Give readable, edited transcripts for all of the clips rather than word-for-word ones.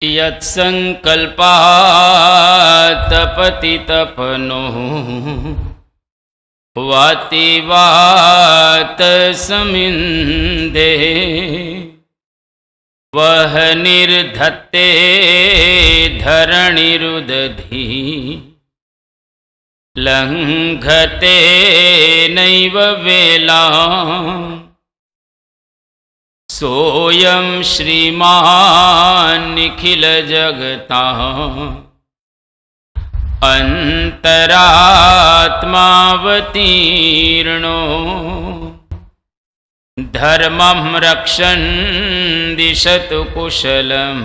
यत्संकल्पात् पतितपनो वाति वात समिन्दे वह निर्धत्ते धरणिरुदधि लंघते नैव वेला सोऽयं श्रीमान् निखिल जगता अंतरात्मावतीर्णो धर्मं रक्षन् दिशतु कुशलम्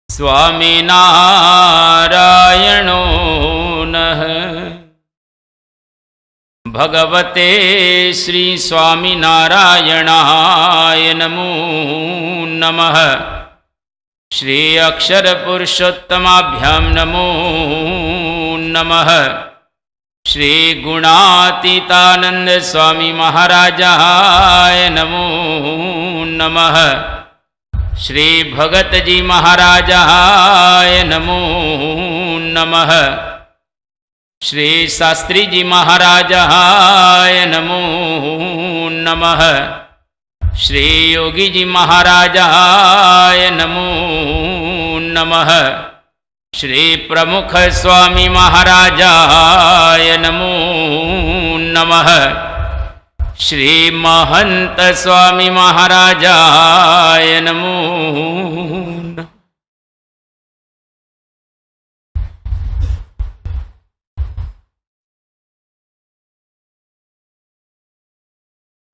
स्वामिनारायणो नः। भगवते श्री स्वामिनारायणाय नमो नमः। श्री अक्षर पुरुषोत्तमाभ्यां नमो नमः। श्री गुणातीतानंद स्वामी महाराजाय नमो नमः। श्री भगतजी महाराजाय नमो नमः। श्री शास्त्री जी महाराजाय नमो नमः। श्री योगी जी महाराजाय नमो नमः। श्री प्रमुख स्वामी महाराजाय नमो नमः। श्री महंत स्वामी महाराजाय नमो नमः।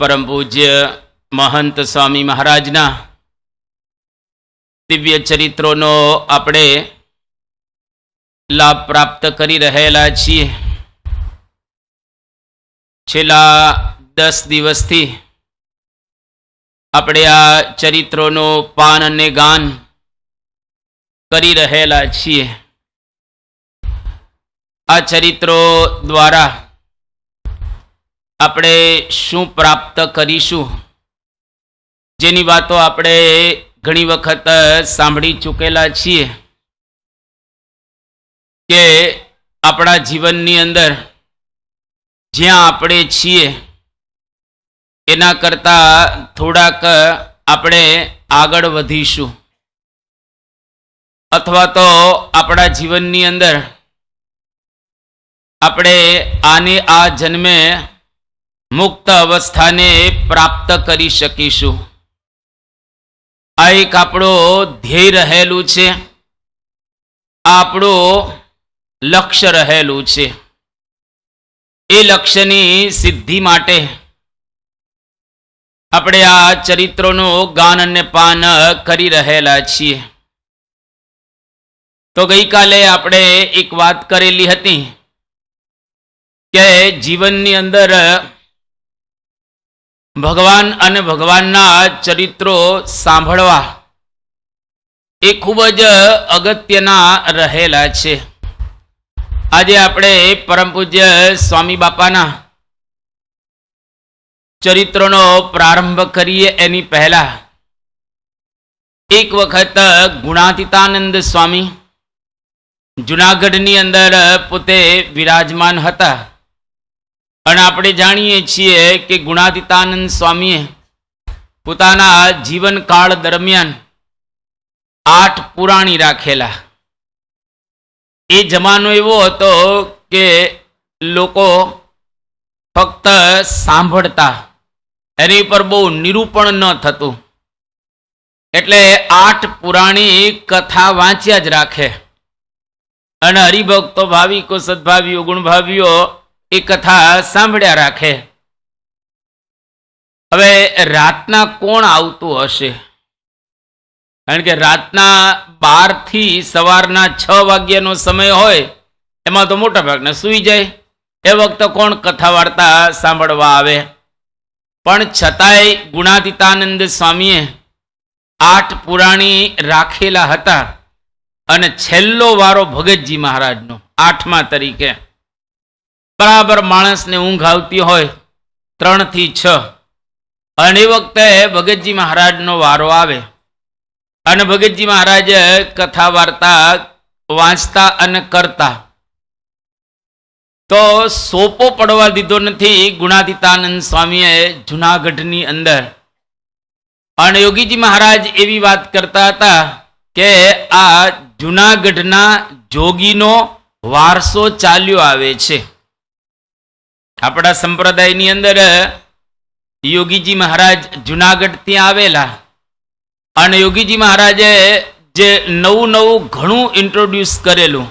परम पूज्य महंत स्वामी महाराजना दिव्य चरित्रोनो આપણે લાભ પ્રાપ્ત કરી રહેલા છીએ। છેલ્લા 10 દિવસથી આપણે આ ચરિત્રોનો પાન અને ગાન કરી રહેલા છીએ। આ ચરિત્રો દ્વારા આપણે શું પ્રાપ્ત કરીશું જેની વાતો આપણે ઘણી વખત સાંભળી ચૂકેલા છીએ કે આપણા જીવનની અંદર જ્યાં આપણે છીએ એના કરતાં થોડાક આપણે આગળ વધીશું અથવા તો આપણા જીવનની અંદર આપણે આને આ જન્મે મુક્ત અવસ્થાને પ્રાપ્ત કરી શકીશું। આ એક આપણો ધ્યેય રહેલું છે, આપણું લક્ષ્ય રહેલું છે। એ લક્ષ્યની સિદ્ધિ માટે આપણે આ ચરિત્રોનું ગાન અને પાન કરી રહેલા છીએ। તો ગઈકાલે આપણે એક વાત કરેલી હતી કે જીવનની અંદર ભગવાન અને ભગવાનના ચરિત્રો સાંભળવા એ ખૂબ જ અગત્યના રહેલા છે। આજે આપણે પરમ પૂજ્ય સ્વામી બાપાના ચરિત્રોનો પ્રારંભ કરીએ એની પહેલા એક વખત ગુણાતીતાનંદ સ્વામી જુનાગઢની અંદર પોતે વિરાજમાન હતા અને આપણે જાણીએ છીએ કે ગુણાતીતાનંદ સ્વામીએ પોતાના જીવનકાળ દરમિયાન 8 પુરાણી રાખેલા। એ જમાનો એવો હતો કે લોકો ફક્ત સાંભળતા, એની પર બહુ નિરૂપણ ન થતું, એટલે 8 પુરાણી કથા વાંચ્યા જ રાખે અને હરિભક્તો ભાવિકો સદભાવીઓ ગુણભાવીઓ એ કથા સાંભળ્યા રાખે। હવે રાતના કોણ આવતું હશે? કારણ કે રાતના 12 થી સવારના 6 વાગ્યાનો સમય હોય એમાં તો મોટા ભાગના સૂઈ જાય। એ વખતે કોણ કથા વાર્તા સાંભળવા આવે? પણ છતાંય ગુણાતીતાનંદ સ્વામીએ 8 પુરાણી રાખેલા હતા અને છેલ્લો વારો ભગતજી મહારાજનો 8મા તરીકે। બરાબર માણસને ઊંઘ આવતી હોય 3 થી 6 અને એ વખતે ભગતજી મહારાજનો વારો આવે। અને ભગતજી મહારાજ કથા વાર્તા વાંચતા અને કરતા, તો સોપો પડવા દીધો નથી ગુણાતીતાનંદ સ્વામીએ જુનાગઢની અંદર. અને યોગીજી મહારાજ એવી વાત કરતા હતા કે આ જુનાગઢના જોગીનો વારસો ચાલ્યો આવે છે. આપણા સંપ્રદાયની અંદર યોગીજી મહારાજ જુનાગઢ ત્યાં આવેલા, અને યોગીજી મહારાજે જે નવું નવું ઘણું ઇન્ટ્રોડ્યુસ કરેલું,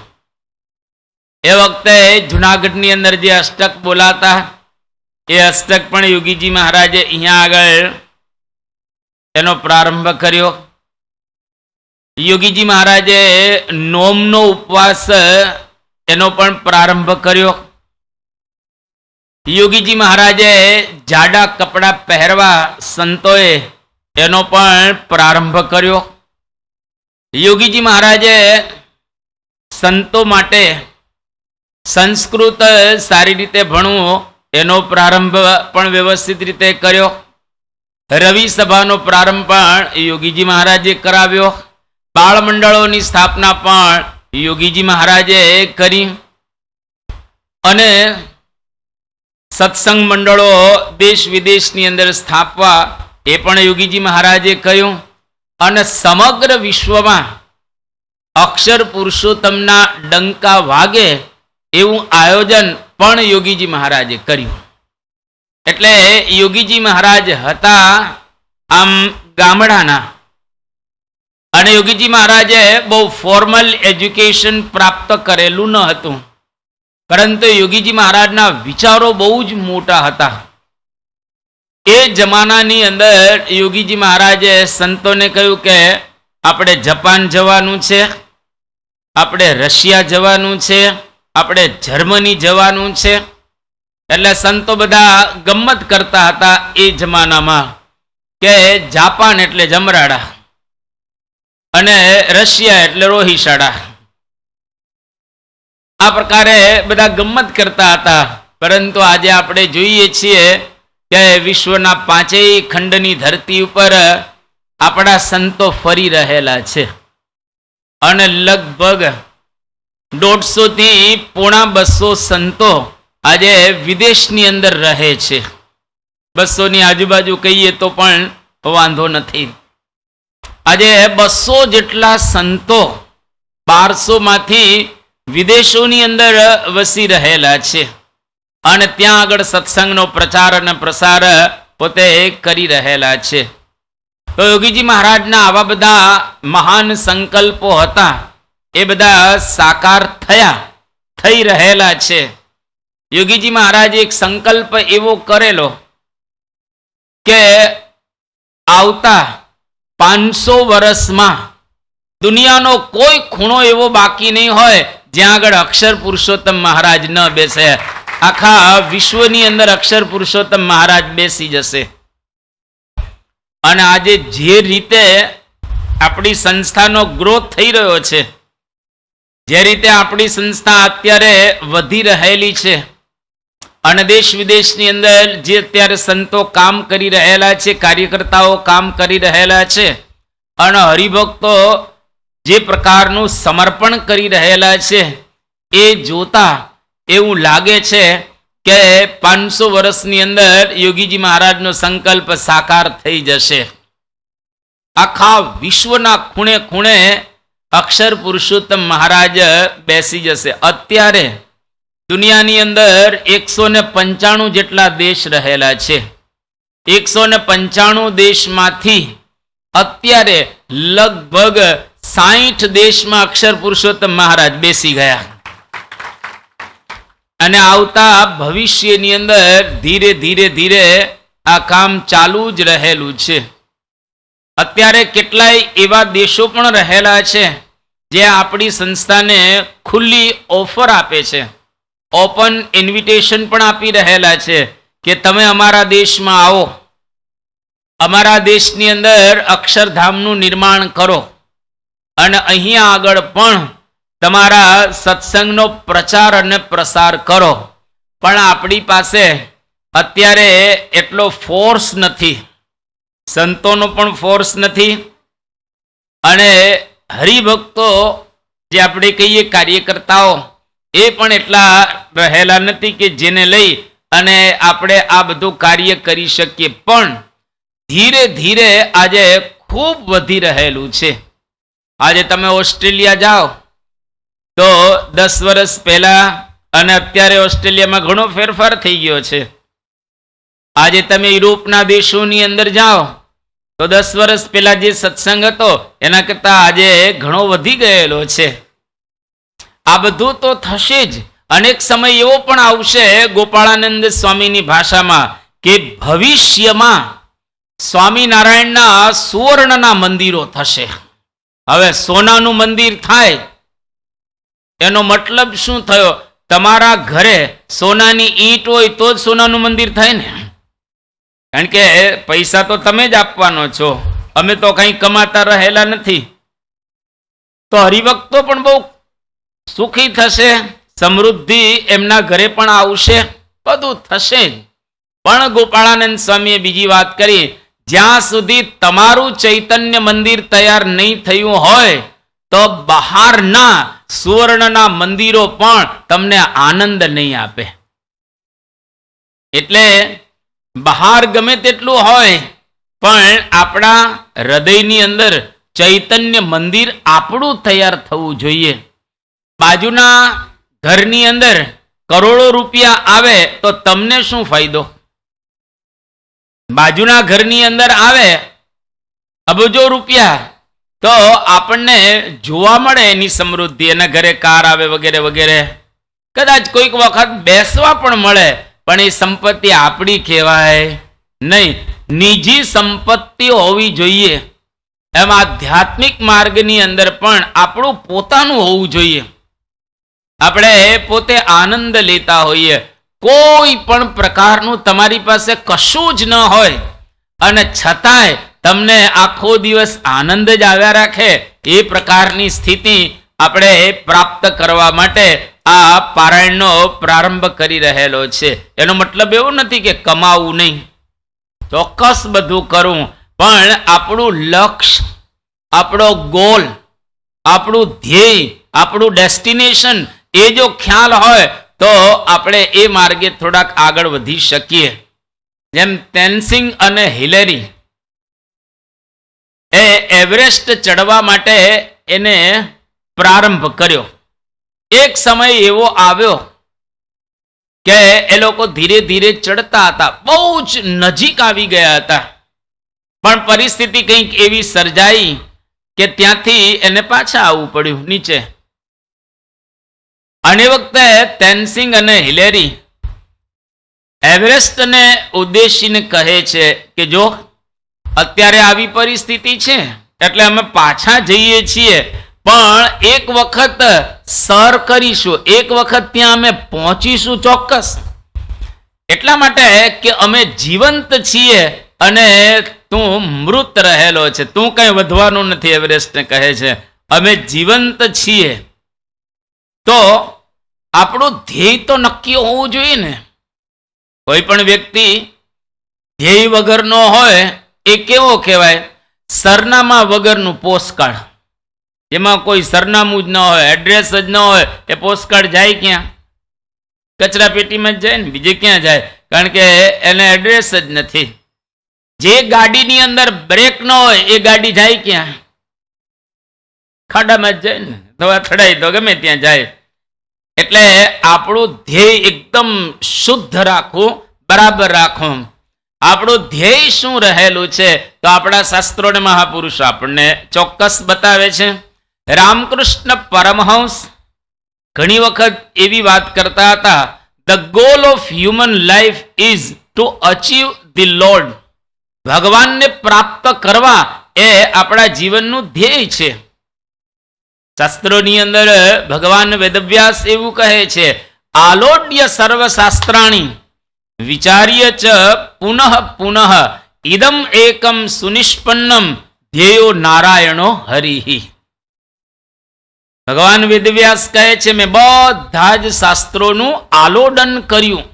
એ વખતે જુનાગઢની અંદર જે અષ્ટક બોલાતા, એ અષ્ટક પણ યોગીજી મહારાજે અહીંયા આગળ એનો પ્રારંભ કર્યો. યોગીજી મહારાજે નોમનો ઉપવાસ એનો પણ પ્રારંભ કર્યો. યોગીજી મહારાજે જાડા કપડાં પહેરવા સંતોએ એનો પણ પ્રારંભ કર્યો. યોગીજી મહારાજે સંતો માટે સંસ્કૃત સારી રીતે ભણવું એનો પ્રારંભ પણ વ્યવસ્થિત રીતે કર્યો. રવિ સભાનો પ્રારંભ પણ યોગીજી મહારાજે કરાવ્યો. બાળ મંડળોની સ્થાપના પણ યોગીજી મહારાજે કરી. અને સત્સંગ મંડળો દેશ વિદેશની અંદર સ્થાપવા એ પણ યોગીજી મહારાજે કહ્યું. અને સમગ્ર વિશ્વમાં અક્ષર પુરુષોત્તમના ડંકા વાગે એવું આયોજન પણ યોગીજી મહારાજે કર્યું. એટલે યોગીજી મહારાજ હતા આમ ગામડાના, અને યોગીજી મહારાજે બહુ ફોર્મલ એજ્યુકેશન પ્રાપ્ત કરેલું ન હતું, પરંતુ યોગીજી મહારાજના વિચારો બહુ જ મોટા હતા. એ જમાનાની અંદર યોગીજી મહારાજે સંતોને કહ્યું કે આપણે જપાન જવાનું છે, આપણે રશિયા જવાનું છે, આપણે જર્મની જવાનું છે. એટલે સંતો બધા ગમ્મત કરતા હતા એ જમાનામાં કે જાપાન એટલે જમરાડા અને રશિયા એટલે રોહિશાળા. આ પ્રકારે બધા ગમ્મત કરતા હતા. પરંતુ આજે આપણે જોઈએ છીએ કે વિશ્વના 5 ખંડની ધરતી ઉપર આપણા સંતો ફરી રહેલા છે, અને લગભગ 150 થી 250 સંતો આજે વિદેશની અંદર રહે છે. 200 ની આજુબાજુ કહીએ તો પણ વાંધો નથી. આજે 200 જેટલા સંતો 1200 માંથી વિદેશોની અંદર વસી રહેલા છે, અને ત્યાં આગળ સત્સંગનો પ્રચાર અને પ્રસાર પોતે કરી રહેલા છે. તો યોગીજી મહારાજના આવા બધા મહાન સંકલ્પો હતા, એ બધા સાકાર થઈ રહેલા છે. યોગીજી મહારાજે એક સંકલ્પ એવો કરેલો કે આવતા 500 વર્ષમાં દુનિયાનો કોઈ ખૂણો એવો બાકી નહીં હોય જ્યાં આગળ અક્ષર પુરુષોત્તમ મહારાજ ન બેસે. આખા વિશ્વની અંદર અક્ષર પુરુષોત્તમ મહારાજ બેસી જશે. અને આજે જે રીતે આપણી સંસ્થાનો ગ્રોથ થઈ રહ્યો છે, જે રીતે આપણી સંસ્થા અત્યારે વધી રહેલી છે, અને દેશ વિદેશની અંદર જે અત્યારે સંતો કામ કરી રહેલા છે, કાર્યકર્તાઓ કામ કરી રહેલા છે, અને હરિભક્તો જે પ્રકારનું સમર્પણ કરી રહેલા છે, એ જોતા એવું લાગે છે કે 500 વર્ષની અંદર યોગીજી મહારાજનો સંકલ્પ સાકાર થઈ જશે. આખા વિશ્વના ખૂણે ખૂણે અક્ષર પુરુષોત્તમ મહારાજ બેસી જશે. અત્યારે દુનિયાની અંદર 195 જેટલા દેશ રહેલા છે. 195 દેશમાંથી અત્યારે લગભગ 60 દેશમાં અક્ષર પુરુષોત્તમ મહારાજ બેસી ગયા. અને આવતા ભવિષ્યની અંદર ધીરે ધીરે ધીરે આ કામ ચાલુ જ રહેલું છે. અત્યારે કેટલાય એવા દેશો પણ રહેલા છે જે આપણી સંસ્થાને ખુલ્લી ઓફર આપે છે, ઓપન ઇન્વિટેશન પણ આપી રહેલા છે કે તમે અમારા દેશમાં આવો, અમારા દેશની અંદર અક્ષરધામનું નિર્માણ કરો, અને અહીંયા આગળ પણ તમારા સત્સંગનો પ્રચાર અને પ્રસાર કરો. પણ આપણી પાસે અત્યારે એટલો ફોર્સ નથી, સંતોનો પણ ફોર્સ નથી, અને હરિભક્તો જે આપણે કહીએ કાર્યકર્તાઓ એ પણ એટલા રહેલા નથી કે જેને લઈ અને આપણે આ બધું કાર્ય કરી શકીએ, પણ ધીરે ધીરે આજે ખૂબ વધી રહેલું છે. આજે તમે ઓસ્ટ્રેલિયા જાઓ તો 10 વર્ષ પહેલા અને અત્યારે ઓસ્ટ્રેલિયામાં ઘણો ફેરફાર થઈ ગયો છે. આજે તમે યુરોપના દેશોની અંદર જાઓ તો 10 વર્ષ પહેલા જે સત્સંગ હતો એના કરતાં આજે ઘણો વધી ગયેલો છે. આ બધું તો થશે જ. અનેક સમય એવો પણ આવશે ગોપાળાનંદ સ્વામીની ભાષામાં કે ભવિષ્યમાં સ્વામિનારાયણના સુવર્ણના મંદિરો થશે. હવે સોનાનું મંદિર થાય એનો મતલબ શું થયો? તમારા ઘરે સોનાની ઈંટ હોય તો જ સોનાનું મંદિર થાય ને, કારણ કે પૈસા તો તમે જ આપવાનો છો, અમે તો કંઈ કમાતા રહેલા નથી. તો હરિભક્તો પણ બહુ સુખી થશે, સમૃદ્ધિ એમના ઘરે પણ આવશે, બધું થશે જ. પણ ગોપાળાનંદ સ્વામીએ બીજી વાત કરી, જ્યાં સુધી તમારું ચૈતન્ય મંદિર તૈયાર નહીં થયું હોય તો બહારના સુવર્ણના મંદિરો પણ તમને આનંદ નહીં આપે. એટલે બહાર ગમે તેટલું હોય પણ આપણા હૃદયની અંદર ચૈતન્ય મંદિર આપણું તૈયાર થવું જોઈએ. બાજુના ઘરની અંદર કરોડો રૂપિયા આવે તો તમને શું ફાયદો? બાજુના ઘરની અંદર આવે અબજો રૂપિયા તો આપણને જોવા મળે એની સમૃદ્ધિ, એના ઘરે કાર આવે વગેરે વગેરે, કદાચ કોઈક વખત બેસવા પણ મળે, પણ એ સંપત્તિ આપણી કહેવાય નહીં. નિજી સંપત્તિ હોવી જોઈએ. એમ આધ્યાત્મિક માર્ગની અંદર પણ આપણું પોતાનું હોવું જોઈએ. આપણે પોતે આનંદ લેતા હોઈએ. કોઈ પણ પ્રકારનું તમારી પાસે કશું જ ન હોય અને છતાંય તમને આખો દિવસ આનંદ જ આવ્યા રાખે, એ પ્રકારની સ્થિતિ આપણે પ્રાપ્ત કરવા માટે આ પારાયણનો પ્રારંભ કરી રહેલો છે. એનો મતલબ એવો નથી કે કમાવું નહીં, ચોક્કસ બધું કરું, પણ આપણું લક્ષ્ય, આપણો ગોલ, આપણું ધ્યેય, આપણું ડેસ્ટિનેશન એ જો ખ્યાલ હોય તો આપણે એ માર્ગે થોડાક આગળ વધી શકીએ. જેમ તેનસિંગ અને હિલેરી એ એવરેસ્ટ ચડવા માટે એને પ્રારંભ કર્યો. એક સમય એવો આવ્યો કે એ લોકો ધીરે ધીરે ચડતા હતા, બહુ જ નજીક આવી ગયા હતા, પણ પરિસ્થિતિ કંઈક એવી સર્જાઈ કે ત્યાંથી એને પાછા આવવું પડ્યું નીચે. અને વખતે તેનસિંગ અને હિલેરી એવરેસ્ટને ઉદ્દેશીને કહે છે કે જો અત્યારે આવી પરિસ્થિતિ છે એટલે અમે પાછા જઈએ છીએ, પણ એક વખત સર કરીશું, એક વખત ત્યાં અમે પહોંચીશું ચોક્કસ. એટલા માટે કે અમે જીવંત છીએ અને તું મૃત રહેલો છે, તું કઈ વધવાનું નથી. એવરેસ્ટને કહે છે અમે જીવંત છીએ. તો આપણું ધ્યેય તો નક્કી હોવું જોઈએ ને. કોઈ પણ વ્યક્તિ ધ્યેય વગરનો હોય એ કેવો કહેવાય? સરનામા વગરનું પોસ્ટકાર્ડ. જેમાં કોઈ સરનામું જ ન હોય, એડ્રેસ જ ન હોય, એ પોસ્ટકાર્ડ જાય ક્યાં? કચરા પેટીમાં જ જાય ને, બીજે ક્યાં જાય? કારણ કે એને એડ્રેસ જ નથી. જે ગાડીની અંદર બ્રેક ન હોય એ ગાડી જાય ક્યાં? ખાડામાં જ જાય ને, દવા થડાય તો ગમે ત્યાં જાય. એટલે આપણું ધ્યેય એકદમ શુદ્ધ રાખવું, બરાબર રાખવું. આપણું ધ્યેય શું રહેલું છે તો આપણા શાસ્ત્રો અને મહાપુરુષો આપણને ચોક્કસ બતાવે છે. રામકૃષ્ણ પરમહંસ ઘણી વખત એવી વાત કરતા હતા, the goal of human life is to achieve the lord. ભગવાનને પ્રાપ્ત કરવા એ આપણા જીવનનું ધ્યેય છે. શાસ્ત્રોની અંદર ભગવાન વેદવ્યાસ એવું કહે છે, આલોડ્ય સર્વશાસ્ત્રાણી વિચાર્ય ચ પુનઃ પુનઃ ઇદમ એકમ સુનિષ્પન્નમ ધ્યેયો નારાયણો હરિ. ભગવાન વેદવ્યાસ કહે છે મેં બધા જ શાસ્ત્રોનું આલોડન કર્યું.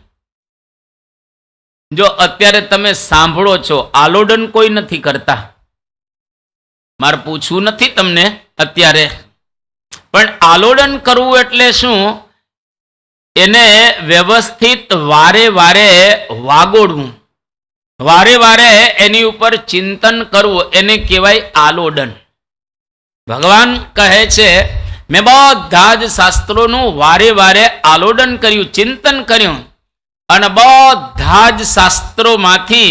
જો અત્યારે તમે સાંભળો છો, આલોડન કોઈ નથી કરતા. મારે પૂછવું નથી તમને અત્યારે, પણ આલોડન કરવું એટલે શું? એને વ્યવસ્થિત વારે વારે વાગોડવું, વારે વારે એની ઉપર ચિંતન કરવું, એને કહેવાય આલોડન. ભગવાન કહે છે મેં બધા જ શાસ્ત્રોનું વારે વારે આલોડન કર્યું, ચિંતન કર્યું, અને બધા જ શાસ્ત્રોમાંથી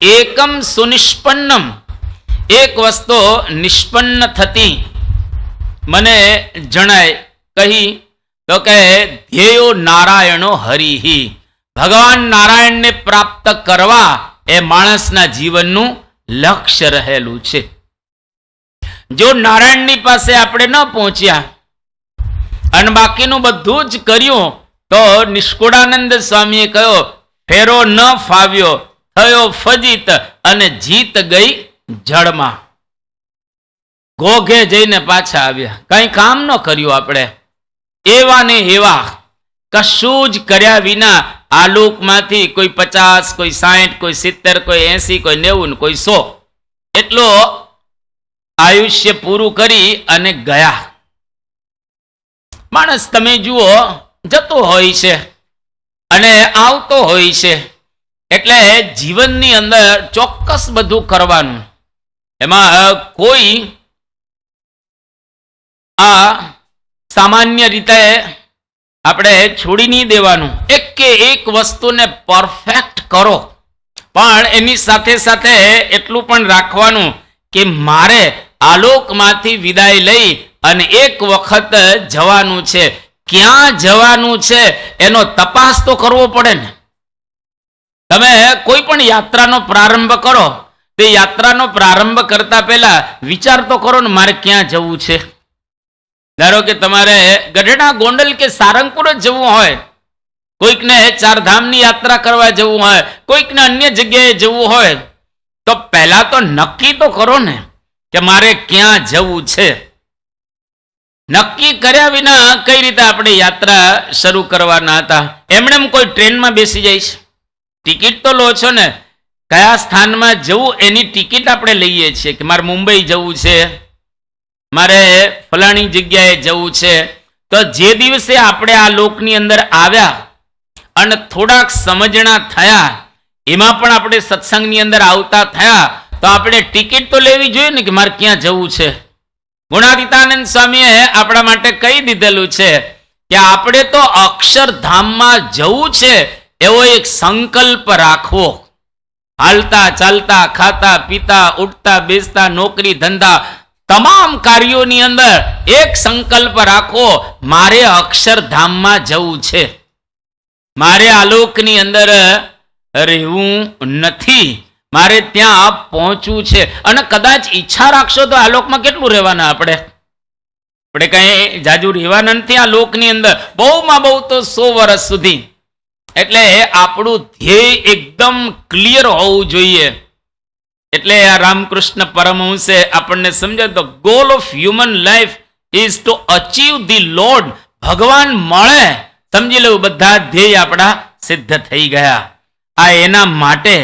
એકમ સુનિષ્પન્નમ, એક વસ્તુ નિષ્પન્ન થતી મને જણાય. કહી તો કે ધ્યેયો નારાયણો હરિહી, ભગવાન નારાયણને પ્રાપ્ત કરવા એ માણસના જીવનનું લક્ષ્ય રહેલું છે. જો નારાયણની પાસે આપણે ન પહોંચ્યા અને બાકીનું બધું જ કર્યું તો નિષ્કુળાનંદ સ્વામીએ કહ્યો ફેરો ન ફાવ્યો, થયો ફજીત અને જીત ગઈ જળમાં. ઘોઘે જઈને પાછા આવ્યા, કઈ કામ ન કર્યું આપણે. એવા ને એવા કશું જ કર્યા વિના આ લોકમાંથી કોઈ 50, કોઈ 60, કોઈ 70, કોઈ 80, કોઈ 90, કોઈ 100 એટલો આયુષ્ય પૂરું કરી અને ગયા. માણસ તમે જુઓ જતો હોય છે અને આવતો હોય છે, એટલે જીવનની અંદર ચોક્કસ બધું કરવાનું. એમાં કોઈ આ સામાન્ય રીતે આપણે છોડી નહીં દેવાનું. એક કે એક વસ્તુને પરફેક્ટ કરો, પણ એની સાથે સાથે એટલું પણ રાખવાનું કે મારે આલોકમાંથી વિદાય લઈ અને એક વખત જવાનું છે. ક્યાં જવાનું છે એનો તપાસ તો કરવો પડે ને. તમે કોઈ પણ યાત્રાનો પ્રારંભ કરો, તે યાત્રાનો પ્રારંભ કરતા પહેલા વિચાર તો કરો ને મારે ક્યાં જવું છે. ધારો કે તમારે ગઢડા, ગોંડલ કે સારંગપુર જ જવું હોય, કોઈકને ચારધામની યાત્રા કરવા જવું હોય, કોઈકને અન્ય જગ્યાએ જવું હોય, તો પહેલા તો નક્કી તો કરો ને કે મારે ક્યાં જવું છે. નક્કી કર્યા વિના કઈ રીતે આપણે યાત્રા શરૂ કરવાના હતા? એમણે કોઈ ટ્રેનમાં બેસી જાય છે, ટિકિટ તો લો છો ને. કયા સ્થાનમાં જવું એની ટિકિટ આપણે લઈએ છીએ કે મારે મુંબઈ જવું છે, મારે ફલાણી જગ્યાએ જવું છે. તો જે દિવસે આપણે આ લોકની અંદર આવ્યા અને થોડાક સમજણા થયા, એમાં પણ આપણે સત્સંગની અંદર આવતા થયા, તો આપણે ટિકિટ તો લેવી જોઈએ ને કે મારે ક્યાં જવું છે. ગુણાતીતાનંદ સ્વામીએ આપણા માટે કહી દીધેલું છે કે આપણે તો અક્ષરધામમાં જવું છે એવો એક સંકલ્પ રાખવો. હાલતા ચાલતા, ખાતા પીતા, ઉઠતા બેસતા, નોકરી ધંધા, તમામ કાર્યોની અંદર એક સંકલ્પ રાખો, મારે અક્ષરધામમાં જવું છે, મારે આલોકની અંદર રહેવું નથી, મારે ત્યાં પહોંચવું છે. અને કદાચ ઈચ્છા રાખશો તો આ લોકમાં કેટલું રહેવાના આપણે કઈ જાજુ રહેવાના નથી આ લોકની અંદર, બહુમાં બહુ તો 100 વર્ષ સુધી. એટલે આપણું ધ્યેય એકદમ ક્લિયર હોવું જોઈએ. એટલે આ રામકૃષ્ણ પરમહંસે આપણને સમજાવ્યું, the goal of human life is to achieve the lord. ભગવાન મળે, સમજી લેવું બધા ધ્યેય આપણા સિદ્ધ થઈ ગયા. આ એના માટે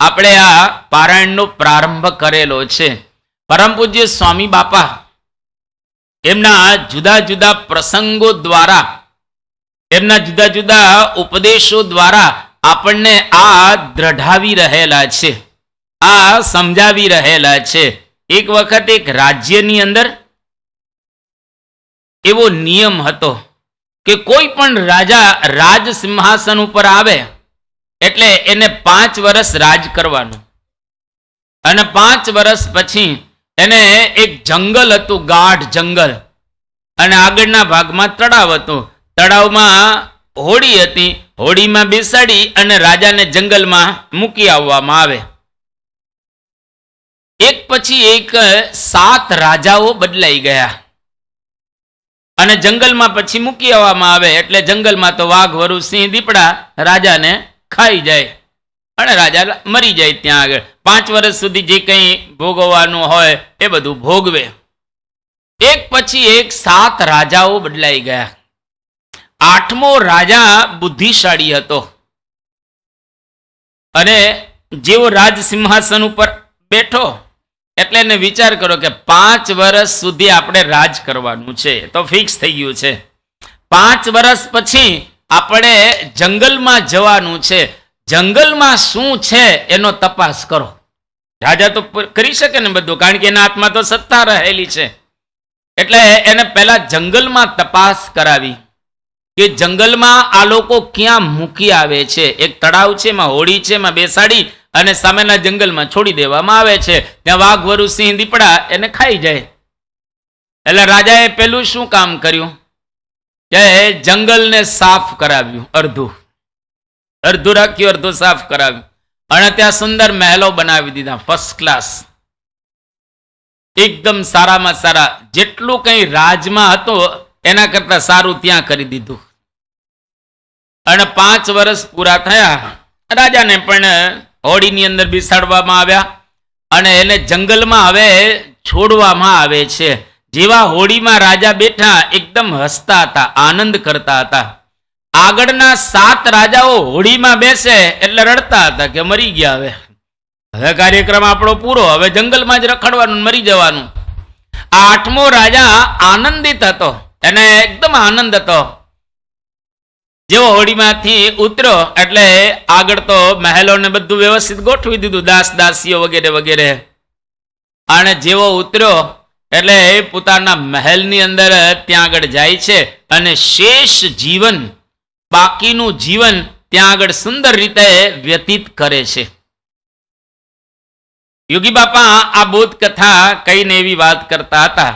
આપણે આ પારાયણનો પ્રારંભ કરેલો છે. પરમ પૂજ્ય સ્વામી બાપા એમના જુદા જુદા પ્રસંગો દ્વારા, એમના જુદા જુદા ઉપદેશો દ્વારા આપણને આ દ્રઢાવી રહેલા છે, આ સમજાવી રહેલા છે. એક વખત એક રાજ્યની અંદર એવો નિયમ હતો કે કોઈ પણ રાજા રાજ સિંહાસન ઉપર આવે એટલે એને 5 વર્ષ રાજ કરવાનું, અને 5 વર્ષ પછી એને એક જંગલ હતું, ગાઢ જંગલ, અને આગળના ભાગમાં તળાવ હતું. તળાવમાં હોડી હતી, હોડીમાં બેસાડી અને રાજાને જંગલમાં મૂકી આવવામાં આવે. એક પછી એક 7 રાજાઓ બદલાઈ ગયા અને જંગલમાં પછી મૂકી આવવામાં આવે એટલે જંગલમાં તો વાઘ, વરુ, સિંહ, દીપડા રાજાને ખાઈ જાય અને રાજા મરી જાય. ત્યાં આગળ 5 વર્ષ સુધી જે કંઈ ભોગવવાનું હોય એ બધું ભોગવે. એક પછી એક 7 રાજાઓ બદલાઈ ગયા. 8મો રાજા બુદ્ધિશાળી હતો અને જેવો રાજ સિંહાસન ઉપર બેઠો એટલે એને વિચાર કરો કે 5 વર્ષ સુધી આપણે રાજ કરવાનું છે, તો ફિક્સ થઈ ગયું છે. 5 વર્ષ પછી આપણે જંગલમાં જવાનું છે. જંગલમાં શું છે એનો તપાસ કરો. રાજા તો કરી શકે ને બધું, કારણ કે એના હાથમાં તો સત્તા રહેલી છે. એટલે એને પહેલા જંગલમાં તપાસ કરાવી કે જંગલમાં આ લોકો ક્યાં મૂકી આવે છે. એક તળાવ છે, એમાં હોડી છે, એમાં બેસાડી અને સામેના જંગલમાં છોડી દેવામાં આવે છે. ત્યાં વાઘ, વરુ, સિંહ, દીપડા એને ખાઈ જાય. એટલે રાજાએ પેલું શું કામ કર્યું કે જંગલને સાફ કરાવ્યું. અડધું રાખ્યું, અડધું સાફ કરાવ્યું અને ત્યાં સુંદર મહેલો બનાવી દીધા, ફર્સ્ટ ક્લાસ, એકદમ સારામાં સારા. જેટલું કંઈ રાજમાં હતું એના કરતા સારું ત્યાં કરી દીધું. અને 5 વર્ષ પૂરા થયા, રાજાને પણ હોડીની અંદર બેસાડવામાં આવ્યા અને એને જંગલમાં હવે છોડવામાં આવે છે. જેવા હોડીમાં રાજા બેઠા એકદમ હસતા હતા, આનંદ કરતા હતા. આગળના 7 રાજાઓ હોડીમાં બેસે એટલે રડતા હતા કે મરી ગયા, હવે કાર્યક્રમ આપણો પૂરો, હવે જંગલમાં જ રખડવાનું, મરી જવાનું. આ 8મો રાજા આનંદિત હતો, એને એકદમ આનંદ હતો. જેવો હોડીમાંથી ઉતર્યો એટલે આગળ તો મહેલોને બધું વ્યવસ્થિત ગોઠવી દીધું, દાસ દાસીઓ વગેરે વગેરે. અને જેવો ઉતર્યો એટલે પોતાના મહેલની અંદર ત્યાં આગળ જાય છે અને શેષ જીવન, બાકીનું જીવન ત્યાં આગળ સુંદર રીતે વ્યતીત કરે છે. યોગી બાપા આ બોધ કથા કહીને એવી વાત કરતા હતા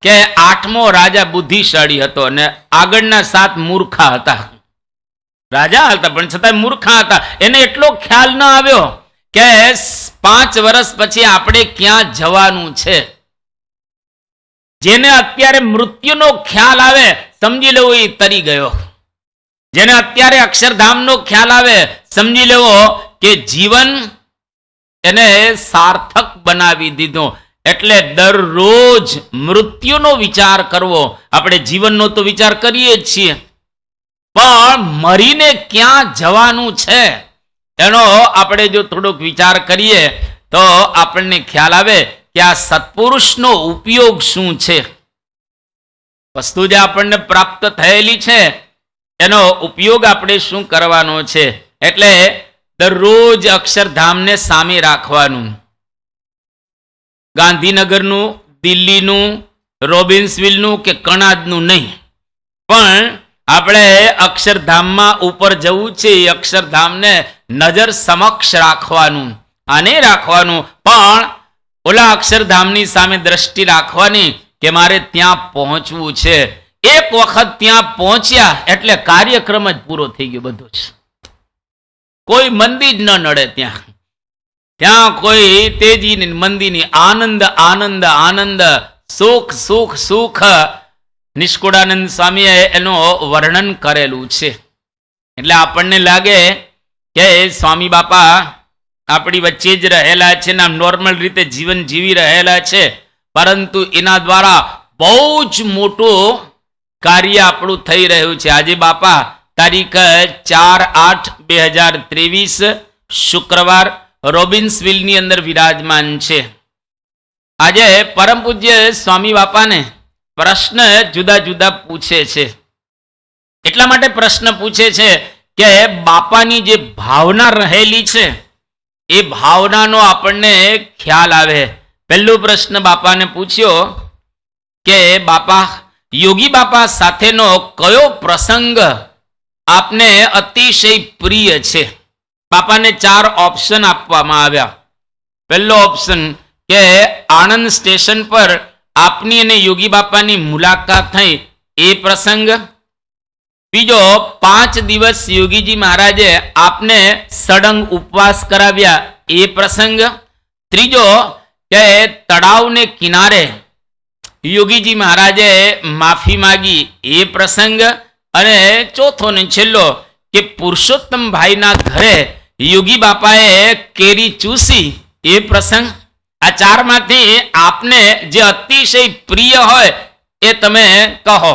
કે 8મો રાજા બુદ્ધિશાળી હતો અને આગળના 7 મૂર્ખા હતા. રાજા હતા પણ છતાં મૂર્ખા હતા. એને એટલો ખ્યાલ ન આવ્યો કે 5 વર્ષ પછી આપણે ક્યાં જવાનું છે. જેને અત્યારે મૃત્યુનો ખ્યાલ આવે સમજી લેવો એ તરી ગયો. જેને અત્યારે અક્ષરધામનો ખ્યાલ આવે સમજી લેવો કે જીવન એને સાર્થક બનાવી દીધો. એટલે દરરોજ મૃત્યુનો વિચાર કરવો. આપણે જીવનનો તો વિચાર કરીએ જ છીએ, પણ મરીને ક્યાં જવાનું છે એનો આપણે જો થોડોક વિચાર કરીએ તો આપણને ખ્યાલ આવે કે આ સત્પુરુષનો ઉપયોગ શું છે. વસ્તુ જે આપણને પ્રાપ્ત થયેલી છે એનો ઉપયોગ આપણે શું કરવાનો છે. એટલે દરરોજ અક્ષરધામને સામે રાખવાનું. ગાંધીનગરનું, દિલ્હીનું, રોબિન્સવિલનું કે કણાદનું નહીં, પણ આપણે અક્ષરધામમાં ઉપર જવું છે. એ અક્ષરધામને નજર સમક્ષ રાખવાનું, આને રાખવાનું, પણ ઓલા અક્ષરધામની સામે દ્રષ્ટિ રાખવાની કે મારે ત્યાં પહોંચવું છે. એક વખત ત્યાં પહોંચ્યા એટલે કાર્યક્રમ જ પૂરો થઈ ગયો બધો જ. કોઈ મંદી જ ન નડે ત્યાં. ત્યાં કોઈ તેજી ની મંદીની, આનંદ આનંદ આનંદ, સુખ સુખ સુખ. નિષ્કુળાનંદ સ્વામીએ એનું વર્ણન કરેલું છે. એટલે આપણને લાગે કે સ્વામી બાપા આપણી વચ્ચે જ રહેલા છે ને આમ નોર્મલ રીતે જીવન જીવી રહેલા છે, પરંતુ એના દ્વારા બહુ જ મોટું કાર્ય આપણું થઈ રહ્યું છે. આજે બાપા તારીખ 4/8/2023 શુક્રવાર રોબિન્સવિલની અંદર વિરાજમાન છે. આજે પરમ પૂજ્ય સ્વામી બાપાને પ્રશ્ન જુદા જુદા પૂછે છે. એટલા માટે પ્રશ્ન પૂછે છે કે બાપાની જે ભાવના રહેલી છે એ ભાવનાનો આપણને ખ્યાલ આવે. પહેલો પ્રશ્ન બાપાને પૂછ્યો કે બાપા, યોગી બાપા સાથેનો કયો પ્રસંગ આપને અતિશય પ્રિય છે. બાપાને 4 ઓપ્શન આપવામાં આવ્યા. પહેલો ઓપ્શન કે આણંદ સ્ટેશન પર આપની અને યોગી બાપાની મુલાકાત થઈ એ પ્રસંગ. બીજો, 5 દિવસ યોગીજી મહારાજે આપને સળંગ ઉપવાસ કરાવ્યા એ પ્રસંગ. ત્રીજો કે તળાવને કિનારે યોગીજી મહારાજે માફી માગી એ પ્રસંગ. અને ચોથો ને છેલ્લો કે પુરુષોત્તમ ભાઈના ઘરે યોગી બાપાએ કેરી ચૂસી એ પ્રસંગ. આ 4 માંથી આપને જે અતિશય પ્રિય હોય એ તમે કહો.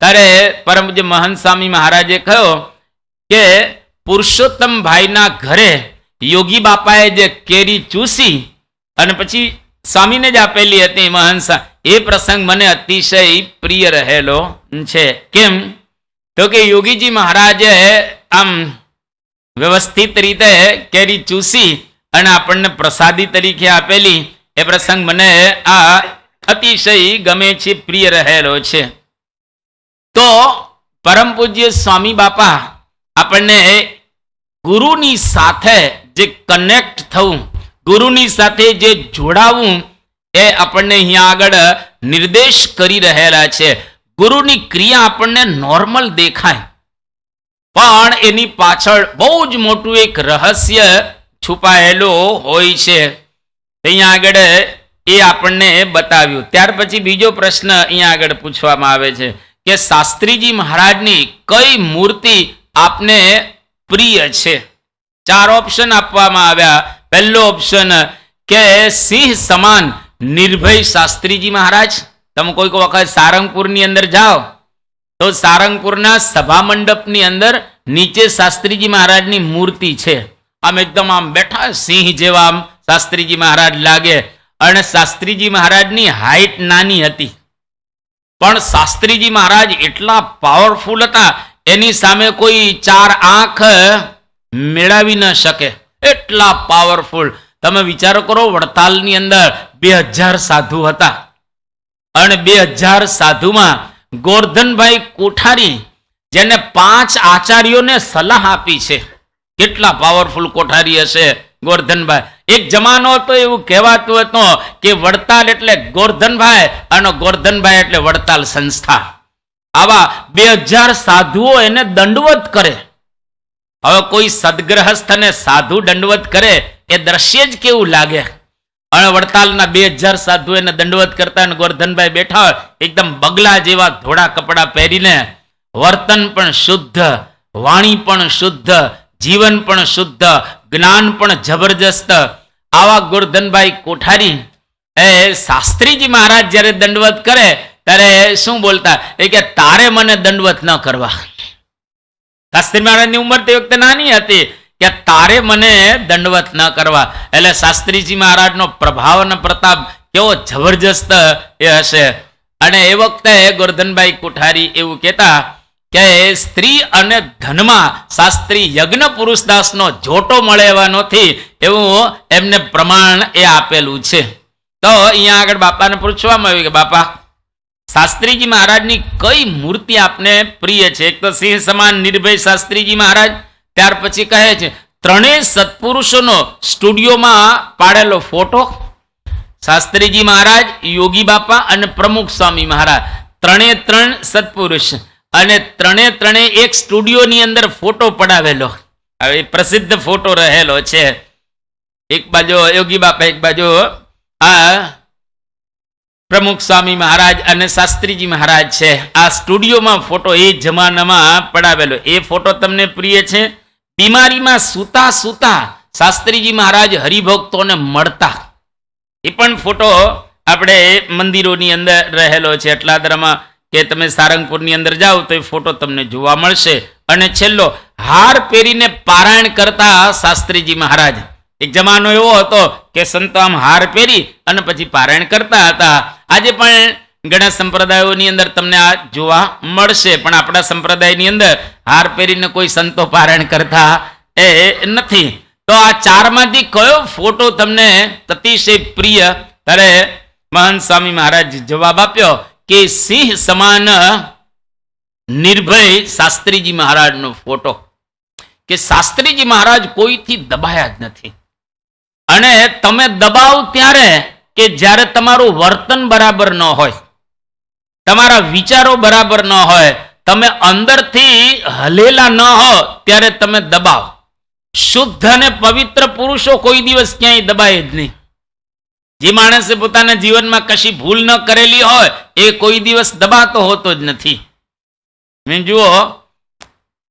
ત્યારે પરમ પૂજ્ય મહંત સ્વામી મહારાજે કહ્યું કે પુરુષોત્તમ ભાઈના ઘરે યોગી બાપાએ જે કેરી ચૂસી અને પછી સ્વામીને જ આપેલી હતી મહંસ, એ પ્રસંગ મને અતિશય પ્રિય રહેલો છે. કેમ તો કે યોગીજી મહારાજે આમ વ્યવસ્થિત રીતે કેરી ચૂસી અને આપણને પ્રસાદી તરીકે આપેલી એ પ્રસંગ મને આ અતિશય ગમે છે, પ્રિય રહેલો છે. તો પરમ પૂજ્ય સ્વામી બાપા આપણને ગુરુની સાથે જે કનેક્ટ થવું, ગુરુની સાથે જે જોડાવું, એ આપણને અહીંયા આગળ નિર્દેશ કરી રહેલા છે. ગુરુની ક્રિયા આપણને નોર્મલ દેખાય, પણ એની પાછળ બહુ જ મોટું એક રહસ્ય છુપાયેલું હોય છે. અહીંયા આગળ એ આપણને બતાવ્યું. ત્યાર પછી બીજો પ્રશ્ન અહીંયા આગળ પૂછવામાં આવે છે કે શાસ્ત્રીજી મહારાજની કઈ મૂર્તિ આપને પ્રિય છે? 4 ઓપ્શન આપવામાં આવ્યા. પહેલો ઓપ્શન કે સિંહ સમાન નિર્ભય શાસ્ત્રીજી મહારાજ. તમે કોઈક વખત સારંગપુરની અંદર જાઓ તો સારંગપુરના સભા મંડપની અંદર નીચે શાસ્ત્રીજી મહારાજની મૂર્તિ છે. આમ એકદમ આમ બેઠા સિંહ જેવા આમ શાસ્ત્રીજી મહારાજ લાગે. અને શાસ્ત્રીજી મહારાજની હાઈટ નાની હતી, પણ શાસ્ત્રીજી મહારાજ એટલા પાવરફુલ હતા, એની સામે કોઈ 4 આંખ મેળવી ન શકે, એટલા પાવરફુલ. તમે વિચારો કરો, વડતાલની અંદર 2000 સાધુ હતા અને 2000 સાધુમાં ગોરધનભાઈ કોઠારી, જેને 5 આચાર્યોને સલાહ આપી છે, કેટલા પાવરફુલ કોઠારી હશે ગોરધનભાઈ. એક જમાનો હતો એવું કહેવાતું હતું કે વડતાલ એટલે ગોરધનભાઈ અને ગોરધનભાઈ એટલે વડતાલ સંસ્થા. આવા 2000 સાધુઓ એને દંડવત કરે. હવે કોઈ સદગ્રહસ્થને સાધુ દંડવત કરે એ દ્રશ્ય જ કેવું લાગે. અને વડતાલના 2000 સાધુ એને દંડવત કરતા અને ગોરધનભાઈ બેઠા હોય એકદમ બગલા જેવા ધોળા કપડાં પહેરીને, વર્તન પણ શુદ્ધ, વાણી પણ શુદ્ધ, જીવન પણ શુદ્ધ, જ્ઞાન પણ જબરજસ્ત. આવા ગોરધનભાઈ કોઠારી એ શાસ્ત્રીજી મહારાજ જ્યારે દંડવત કરે ત્યારે શું બોલતા? એ કે તારે મને દંડવત ન કરવા. શાસ્ત્રી મહારાજની ઉંમર તે વખતે નાની હતી કે તારે મને દંડવત ન કરવા. એટલે શાસ્ત્રીજી મહારાજનો પ્રભાવ અને પ્રતાપ કેવો જબરજસ્ત એ હશે. અને એ વખતે ગોરધનભાઈ કોઠારી એવું કહેતા કે સ્ત્રી અને ધનમાં શાસ્ત્રી યજ્ઞ પુરુષદાસનો જોટો મળે એવા નથી, એવું એમને પ્રમાણ એ આપેલું છે. તો અહીંયા આગળ બાપાને પૂછવામાં આવ્યું કે બાપા, શાસ્ત્રીજી મહારાજની કઈ મૂર્તિ આપને પ્રિય છે? એક તો સિંહ સમાન નિર્ભય શાસ્ત્રીજી મહારાજ, ત્યાર પછી કહે છે 3 સત્પુરુષોનો સ્ટુડિયોમાં પાડેલો ફોટો, શાસ્ત્રીજી મહારાજ, યોગી બાપા અને પ્રમુખ સ્વામી મહારાજ, 3 સત્પુરુષ અને 3 એક સ્ટુડિયોની અંદર ફોટો પડાવેલો. હવે પ્રસિદ્ધ ફોટો રહેલો છે. એક બાજુ યોગી બાપા, એક બાજુ આ પ્રમુખ સ્વામી મહારાજ અને શાસ્ત્રીજી મહારાજ છે. આ સ્ટુડિયોમાં ફોટો એ જમાનામાં પડાવેલો. એ ફોટો તમને પ્રિય છે? બીમારીમાં સૂતા સૂતા શાસ્ત્રીજી મહારાજ હરિભક્તોને મળતા, એ પણ ફોટો આપણે મંદિરોની અંદર રહેલો છે. એટલાદરામાં કે તમે સારંગપુરની અંદર જાઓ તો એ ફોટો તમને જોવા મળશે. અને છેલ્લો, હાર પહેરીને પારાયણ કરતા શાસ્ત્રીજી મહારાજ. એક જમાનો એવો હતો કે સંતો આમ હાર પહેરી અને પછી પારાયણ કરતા હતા. આજે પણ ઘણા સંપ્રદાયોની અંદર તમને આ જોવા મળશે, પણ આપણા સંપ્રદાયની અંદર હાર પહેરીને કોઈ સંતો પારાયણ કરતા એ નથી. તો આ 4માંથી કયો ફોટો તમને અતિશય પ્રિય? ત્યારે મહંત સ્વામી મહારાજ જવાબ આપ્યો કે સિંહ સમાન નિર્ભય શાસ્ત્રીજી મહારાજનો ફોટો. કે શાસ્ત્રીજી મહારાજ કોઈથી દબાયા જ નથી. અને તમે દબાવ ત્યારે કે જ્યારે તમારું વર્તન બરાબર ન હોય, તમારા વિચારો બરાબર ન હોય, તમે અંદરથી હલેલા ન હો, ત્યારે તમે દબાવ. શુદ્ધ અને પવિત્ર પુરુષો કોઈ દિવસ ક્યાંય દબાય જ નહીં. જે માણસે પોતાના જીવનમાં કશી ભૂલ ન કરેલી હોય એ કોઈ દિવસ દબાતો હોતો જ નથી. જુઓ,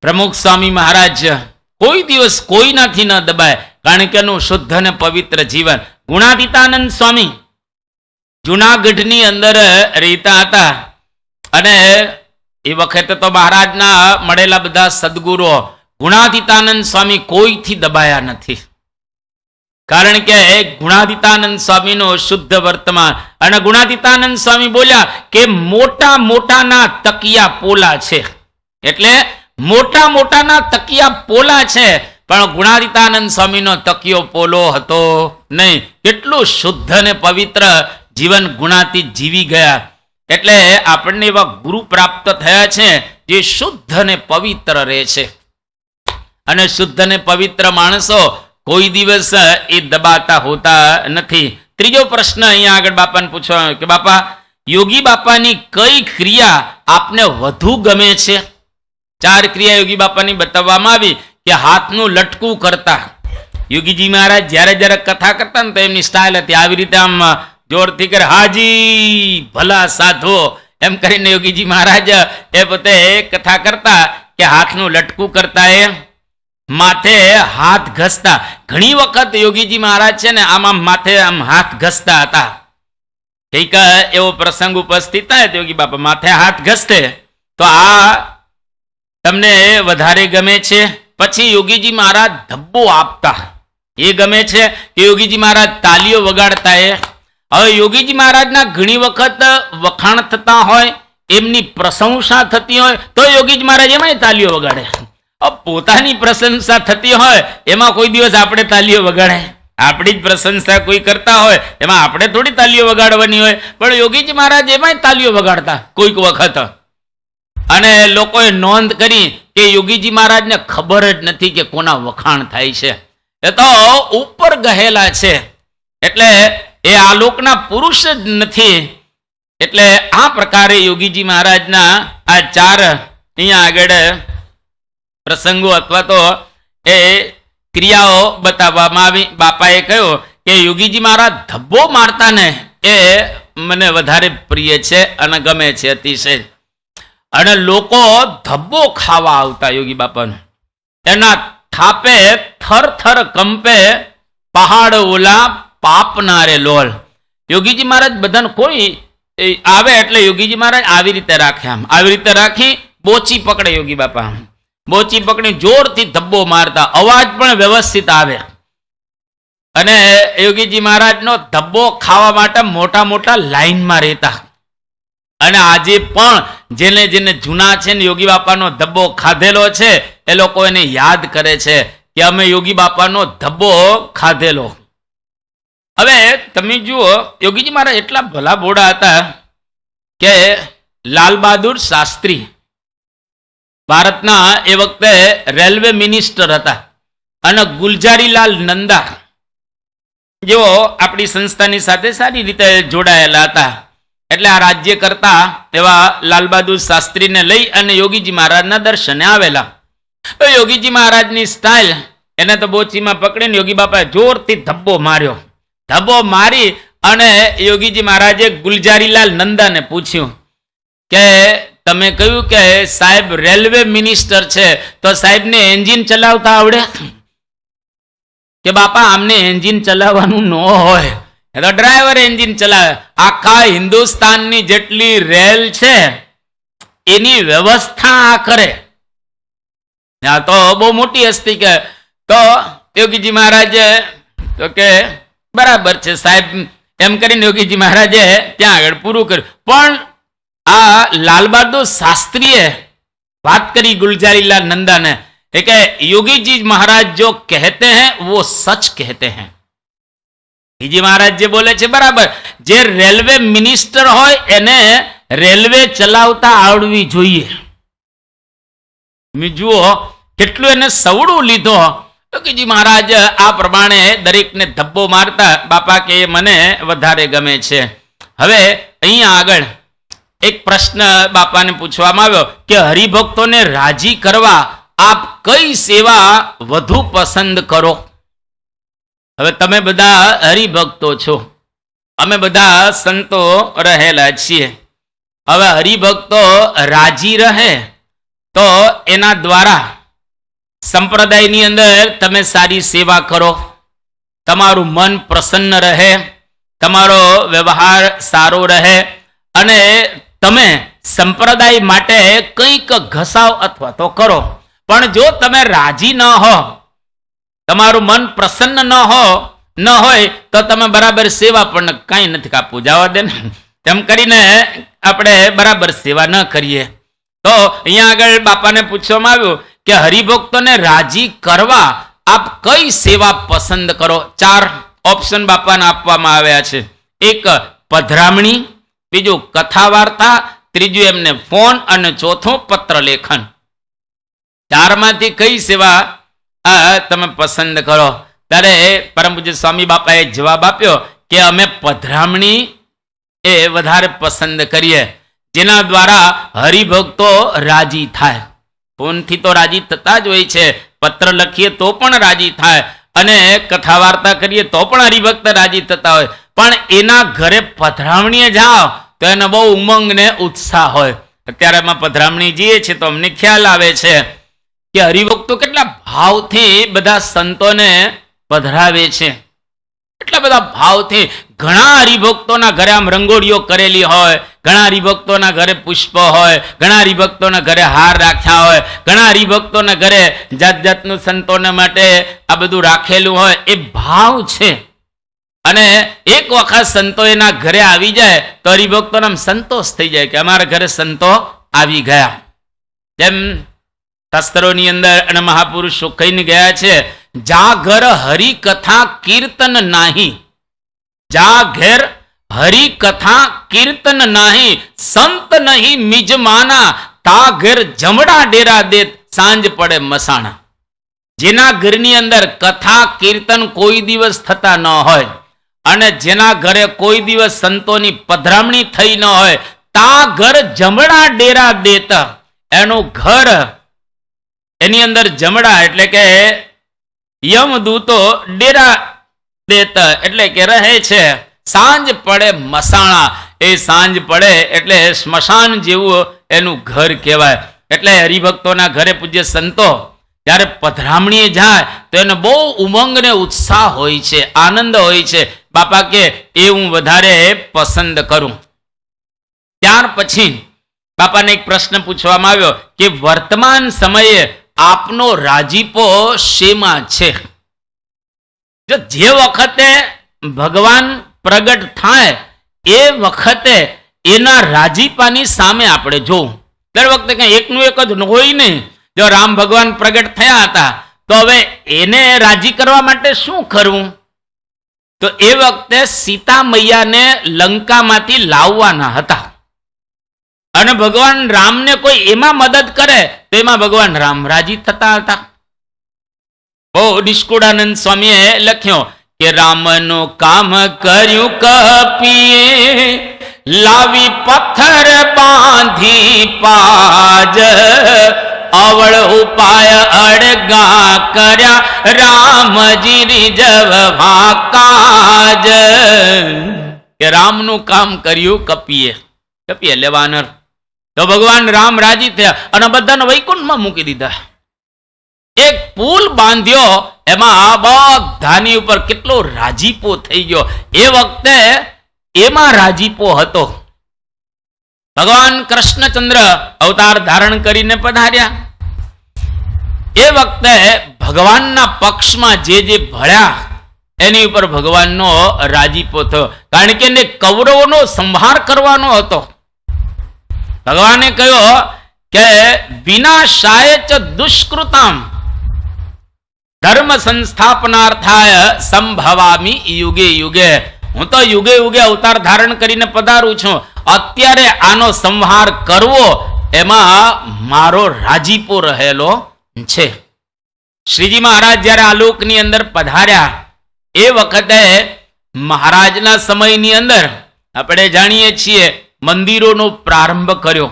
પ્રમુખ સ્વામી મહારાજ કોઈ દિવસ કોઈનાથી ન દબાય, કારણ કે એનું શુદ્ધ અને પવિત્ર જીવન. ગુણાતીતાનંદ સ્વામી જુનાગઢની અંદર રહેતા હતા અને એ વખતે તો મહારાજના મળેલા બધા સદગુરુઓ, ગુણાતીતાનંદ સ્વામી કોઈથી દબાયા નથી. કારણ કે ગુણાતીતાનંદ સ્વામીનો શુદ્ધ વર્તમાન, અને ગુણાતીતાનંદ સ્વામી બોલ્યા કે મોટા મોટાના તકિયા પોલા છે, એટલે મોટા મોટાના તકિયા પોલા છે, પણ ગુણાતીતાનંદ સ્વામીનો તકિયો પોલો હતો નહીં. કેટલું શુદ્ધ અને પવિત્ર જીવન ગુણાતીત જીવી ગયા. એટલે આપણને એવા ગુરુ પ્રાપ્ત થયા છે જે શુદ્ધ અને પવિત્ર રહે છે. અને શુદ્ધ અને પવિત્ર માણસો કોઈ દિવસ એ દબાતા હોતા નથી. ત્રીજો પ્રશ્ન અહીંયા આગળ બાપાને પૂછવાનો કે બાપા, યોગી બાપાની કઈ ક્રિયા આપને વધુ ગમે છે? 4 ક્રિયા યોગી બાપાની બતાવવામાં આવી કે હાથનું લટકું કરતા. યોગીજી મહારાજ જ્યારે જ્યારે કથા કરતા ને તો એમની સ્ટાઇલ હતી આવી રીતે આમ જોરથી કરે, હાજી ભલા સાધો એમ કરીને યોગીજી મહારાજ એ પોતે કથા કરતા કે હાથનું લટકું કરતા, એ માથે હાથ ઘસતા. ઘણી વખત યોગીજી મહારાજ છે ને આમ માથે આમ હાથ ઘસતા હતા. કઈક એવો પ્રસંગ ઉપસ્થિત થાય તો યોગી બાપા માથે હાથ ઘસતે, તો આ તમને વધારે ગમે છે? પછી યોગીજી મહારાજ ધબ્બો આપતા, એ ગમે છે કે યોગીજી મહારાજ તાલીઓ વગાડતા? એ હવે યોગીજી મહારાજના ઘણી વખત વખાણ થતા હોય, એમની પ્રશંસા થતી હોય તો યોગીજી મહારાજ એમાંય તાલીઓ વગાડે. પોતાની પ્રશંસા થતી હોય એમાં કોઈ દિવસ આપણે તાલીઓ વગાડાય? આપણી જ પ્રશંસા કોઈ કરતા હોય એમાં આપણે થોડી તાલીઓ વગાડવાની હોય, પણ યોગીજી મહારાજ એમાંય તાલીઓ વગાડતા કોઈક વખત. અને લોકોએ નોંધ કરી કે યોગીજી મહારાજને ખબર જ નથી કે કોના વખાણ થાય છે, એ તો ઉપર ગહેલા છે, એટલે એ આલોકના પુરુષ જ નથી. એટલે આ પ્રકારે યોગીજી મહારાજના આ 4 અહીંયા આગળ પ્રસંગો અથવા તો એ ક્રિયાઓ બતાવવામાં આવી. બાપાએ કહ્યું કે યોગીજી મહારાજ ધબ્બો મારતા ને એ મને વધારે પ્રિય છે અને ગમે છે અતિશય. અને લોકો ધબ્બો ખાવા આવતા યોગી બાપાને, એના થાપે થર થર કંપે પહાડ ઓલા પાપનારે લોલ. યોગીજી મહારાજ બધાને કોઈ આવે એટલે યોગીજી મહારાજ આવી રીતે રાખે, આમ આવી રીતે રાખી બોચી પકડે યોગી બાપા, બોચી પકડી જોરથી ધબ્બો મારતા, અવાજ પણ વ્યવસ્થિત આવે. અને યોગીજી મહારાજનો ધબ્બો ખાવા માટે મોટા મોટા લાઈનમાં રહેતા. અને આજે પણ જેને જેને જૂના છે ને યોગી બાપાનો ધબ્બો ખાધેલો છે એ લોકો એને યાદ કરે છે કે અમે યોગી બાપાનો ધબ્બો ખાધેલો. હવે તમે જુઓ, યોગીજી મહારાજ એટલા ભલા ભોળા હતા કે લાલ બહાદુર શાસ્ત્રી ભારતના એ વખતે રેલવે મિનિસ્ટર હતા, અને ગુલજારીલાલ નંદા જેઓ આપણી સંસ્થાની સાથે સારી રીતે જોડાયેલા હતા. એટલે આ રાજ્ય કરતા એવા લાલ બહાદુર શાસ્ત્રીને લઈ અને યોગીજી મહારાજના દર્શને આવેલા. તો યોગીજી મહારાજની સ્ટાઇલ, એને તો બોચીમાં પકડીને યોગી બાપાએ જોરથી ધબ્બો માર્યો. ધબ્બો મારી અને યોગીજી મહારાજે ગુલજારીલાલ નંદાને પૂછ્યું કે તમે કહ્યું કે સાહેબ રેલવે મિનિસ્ટર છે તો સાહેબને એન્જિન ચલાવતા આવડે? કે બાપા આમને એન્જિન ચલાવવાનું ન હોય, એ તો ડ્રાઈવર એન્જિન ચલાવે. આખા હિન્દુસ્તાનની જેટલી રેલ છે એની વ્યવસ્થા આ કરે. આ તો બહુ મોટી હસ્તી કે. તો યોગીજી મહારાજે તો કે બરાબર છે સાહેબ, એમ કરીને યોગીજી મહારાજે ત્યાં આગળ પૂરું કર્યું. પણ આ લાલ બહાદુર શાસ્ત્રીએ बात करी गुलजारीलाल नंदा ने कि योगी जी महाराज जो कहते हैं वो सच कहते हैं। जी महाराज जे बोले छे बराबर, जे रेलवे मिनिस्टर होय एने रेलवे चलावता आवडवी जोईए। जुओ કેટલું એને સવડું લીધો કે જી મહારાજ આ પ્રમાણે દરેકને ધબ્બો મારતા બાપા કે મને વધારે ગમે છે। હવે અહીંયા આગળ એક પ્રશ્ન બાપાને પૂછવામાં આવ્યો કે હરિભક્તોને રાજી કરવા આપ કઈ સેવા વધુ પસંદ કરો? હવે તમે બધા હરિભક્તો છો, અમે બધા સંતો રહેલા છીએ। હવે હરિભક્તો રાજી રહે તો એના દ્વારા સંપ્રદાયની અંદર તમે સારી સેવા કરો, તમારું મન પ્રસન્ન રહે, તમારો વ્યવહાર સારો રહે અને તમે સંપ્રદાય માટે કંઈક ઘસાવ અથવા તો કરો। પણ જો તમે રાજી ન હો, તમારું મન પ્રસન્ન ન હો ન હોય તો તમે બરાબર સેવા પણ કાંઈ નથી કાપવું, જવા દે ને. તેમ કરીને આપણે બરાબર સેવા ન કરીએ. તો અહીંયા આગળ બાપાને પૂછવામાં આવ્યું કે હરિભક્તોને રાજી કરવા આપ કઈ સેવા પસંદ કરો? 4 ઓપ્શન બાપાને આપવામાં આવ્યા છે. એક પધરામણી, બીજું કથા વાર્તા, ત્રીજું એમને ફોન અને ચોથું પત્ર લેખન. 4માંથી કઈ સેવા તમે પસંદ કરો? ત્યારે પરમ પૂજ્ય સ્વામી બાપાએ જવાબ આપ્યો કે અમે પધરામણી એ વધારે પસંદ કરીએ, જેના દ્વારા હરિભક્તો રાજી થાય. ફોનથી તો રાજી થતા જ હોય છે, પત્ર લખીએ તો પણ રાજી થાય, અને કથા વાર્તા કરીએ તો પણ હરિભક્ત રાજી થતા હોય. પણ એના ઘરે પધરામણીએ જાઓ તો એને બહુ ઉમંગ ને ઉત્સાહ હોય. અત્યારે અમે પધરામણી જઈએ છીએ તો અમને ખ્યાલ આવે છે કે હરિભક્તો કેટલા ભાવથી બધા સંતોને પધરાવે છે, એટલા બધા ભાવથી. ઘણા હરિભક્તોના ઘરે આમ રંગોળીઓ કરેલી હોય, ઘણા હરિભક્તોના ઘરે પુષ્પ હોય, ઘણા હરિભક્તોના ઘરે હાર રાખ્યા હોય, ઘણા હરિભક્તોના ઘરે જાત જાતનું સંતોને માટે આ બધું રાખેલું હોય. એ ભાવ છે. અને એક વખત સંતો એના ઘરે આવી જાય તો હરિભક્તોને આમ સંતોષ થઈ જાય કે અમારા ઘરે સંતો આવી ગયા. જેમ શાસ્ત્રોની અંદર અને મહાપુરુષો કહીને ગયા છે, જા ઘર હરિકથા કીર્તન નાહી, જા ઘેર હરિકથા કીર્તન નાહી, સંત નહીં મિજમાના, તા ઘેર જમડા ડેરા દે, સાંજ પડે મસાણા. જેના ઘરની અંદર કથા કીર્તન કોઈ દિવસ થતા ન હોય, અને જેના ઘરે કોઈ દિવસ સંતોની પધરામણી થઈ ન હોય, તા ઘર જમડા ડેરા દેતા. એનું ઘર, એની અંદર જમડા એટલે કે યમદૂતો ડેરા દેતા એટલે કે રહે છે. સાંજ પડે મસાણા, એ સાંજ પડે એટલે સ્મશાન જેવું એનું ઘર કહેવાય. એટલે હરિભક્તોના ઘરે પૂજ્ય સંતો જ્યારે પધરામણીએ જાય તો એને બહુ ઉમંગ ને ઉત્સાહ હોય છે, આનંદ હોય છે. બાપા કે એ હું વધારે પસંદ કરું. ત્યાર પછી બાપાને એક પ્રશ્ન પૂછવામાં આવ્યો કે વર્તમાન સમયે આપનો રાજીપો શેમાં છે? જો જે વખતે ભગવાન પ્રગટ થાય એ વખતે એના રાજીપાની સામે આપણે જોવું. દર વખતે કઈ એકનું એક જ હોય નહીં. જો રામ ભગવાન પ્રગટ થયા હતા તો હવે એને રાજી કરવા માટે શું કરવું? તો એ વખતે સીતા મૈયાને લંકામાંથી લાવવાના હતા, અને ભગવાન રામને કોઈ એમાં મદદ કરે તો એમાં ભગવાન રામ રાજી થતા હતા. બહુ નિષ્કુળાનંદ સ્વામીએ લખ્યો કે રામનું કામ કર્યું કપીએ, લાવી પથ્થર બાંધી પાજ, અવળ ઉપાય અડગા કર્યા, રામજી રીઝવવા કાજ. કે રામનું કામ કર્યું કપીએ, કપીએ લેવાનર. તો ભગવાન રામ રાજી થયા અને બધાને વૈકુંઠમાં મૂકી દીધા. એક પુલ બાંધ્યો, એમાં બધાની ઉપર કેટલો રાજીપો થઈ ગયો. એ વખતે એમાં રાજીપો હતો. ભગવાન કૃષ્ણચંદ્ર અવતાર ધારણ કરીને પધાર્યા. એ વખતે ભગવાનના પક્ષમાં જે જે ભળ્યા એની ઉપર ભગવાનનો રાજીપો થયો, કારણ કે એને કૌરવોનો સંહાર કરવાનો હતો. ભગવાને કહ્યું કે વિનાશાય ચ દુષ્કૃતામ ધર્મ સંસ્થાપનાર્થાય સંભવામી યુગે યુગે. હું તો યુગે યુગે અવતાર ધારણ કરીને પધારું છું. અત્યારે આનો સંહાર કરવો એમાં મારો રાજીપો રહેલો છે. શ્રીજી મહારાજ જ્યારે આ લોકની અંદર પધાર્યા એ વખતે મહારાજના સમયની અંદર આપણે જાણીએ છીએ મંદિરોનો પ્રારંભ કર્યો.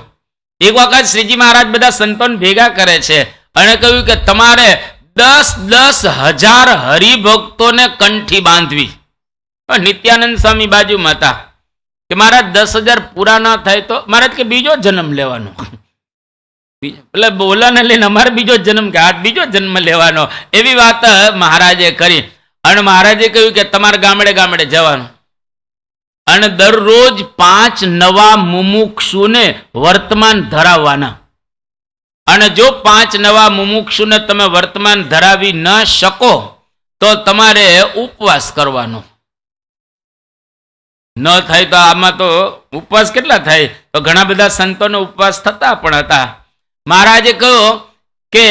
એક વખત શ્રીજી મહારાજ બધા સંતોને ભેગા કરે છે અને કહ્યું કે તમારે 10,000 હરિભક્તોને કંઠી બાંધવી. નિત્યાનંદ સ્વામી બાજુમાં હતા કે મહારાજ 10,000 પૂરા ના થાય તો મહારાજ કે બીજો જન્મ લેવાનો. એટલે બોલાને લઈને અમારે બીજો જન્મ કે આ બીજો જન્મ લેવાનો, એવી વાત મહારાજે કરી. અને મહારાજે કહ્યું કે તમારે ગામડે ગામડે જવાનું અને દરરોજ 5 નવા મુમુક્ષુને વર્તમાન ધરાવવાના. અને જો 5 નવા મુમુક્ષુને તમે વર્તમાન ધરાવી ન શકો તો તમારે ઉપવાસ કરવાનો. ન થાય તો આમાં તો ઉપવાસ કેટલા થાય? તો ઘણા બધા સંતોનો ઉપવાસ થતા પણ હતા. મહારાજે કહ્યું કે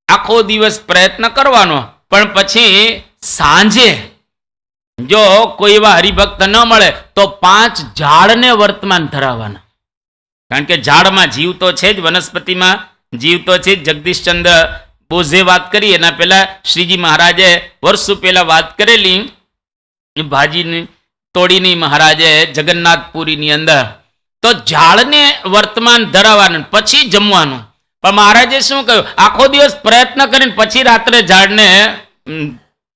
આખો દિવસ પ્રયત્ન કરવાનો, પણ પછી સાંજે જો કોઈ એવા હરિભક્ત ન મળે તો 5 ઝાડને વર્તમાન ધરાવવાના. કારણ કે ઝાડમાં જીવ તો છે જ, વનસ્પતિમાં જીવ તો છે જ. જગદીશચંદ્ર બોઝે વાત કરી, એના પહેલા શ્રીજી મહારાજે વર્ષો પહેલા વાત કરેલી ભાજીની તોડીની મહારાજે જગન્નાથપુરીની અંદર. તો ઝાડને વર્તમાન ધરાવવાનું, પછી જમવાનું. પણ મહારાજે શું કહ્યું? આખો દિવસ પ્રયત્ન કરીને પછી રાત્રે ઝાડને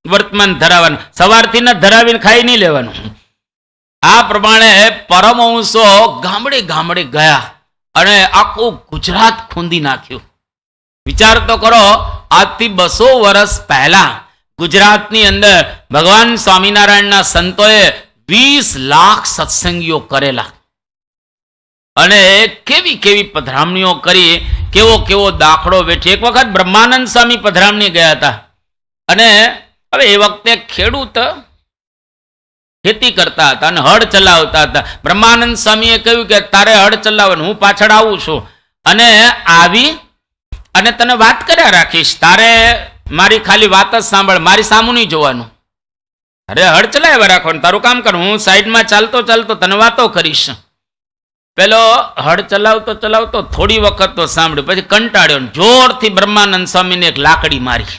વર્તમાન ધરાવવાનું, સવારથી ન ધરાવીને ખાઈ નહીં લેવાનું. આ પ્રમાણે પરમહંસો ગામડે ગામડે ગયા અને આખું ગુજરાત ખૂંદી નાખ્યું. વિચાર તો કરો, આજથી 200 વર્ષ પહેલા ગુજરાતની અંદર ભગવાન સ્વામિનારાયણના સંતોએ 20 લાખ સત્સંગીઓ કરેલા અને કેવી કેવી પધરામણીઓ કરી, કેવો કેવો દાખલો વેઠી. એક વખત બ્રહ્માનંદ સ્વામી પધરામણી ગયા હતા અને હવે એ વખતે ખેડૂત ખેતી કરતા હતા અને હળ ચલાવતા હતા. બ્રહ્માનંદ સ્વામીએ કહ્યું કે તારે હળ ચલાવવાનું, હું પાછળ આવું છું અને આવી અને તને વાત કર્યા રાખીશ, તારે મારી ખાલી વાત જ સાંભળ, મારી સામું નહીં જોવાનું. અરે હળ ચલાવ્યા રાખવાનું, તારું કામ કર, હું સાઈડમાં ચાલતો ચાલતો તને વાતો કરીશ. પેલો હળ ચલાવતો ચલાવતો થોડી વખત તો સાંભળ્યું, પછી કંટાળ્યો, જોરથી બ્રહ્માનંદ સ્વામીને એક લાકડી મારી.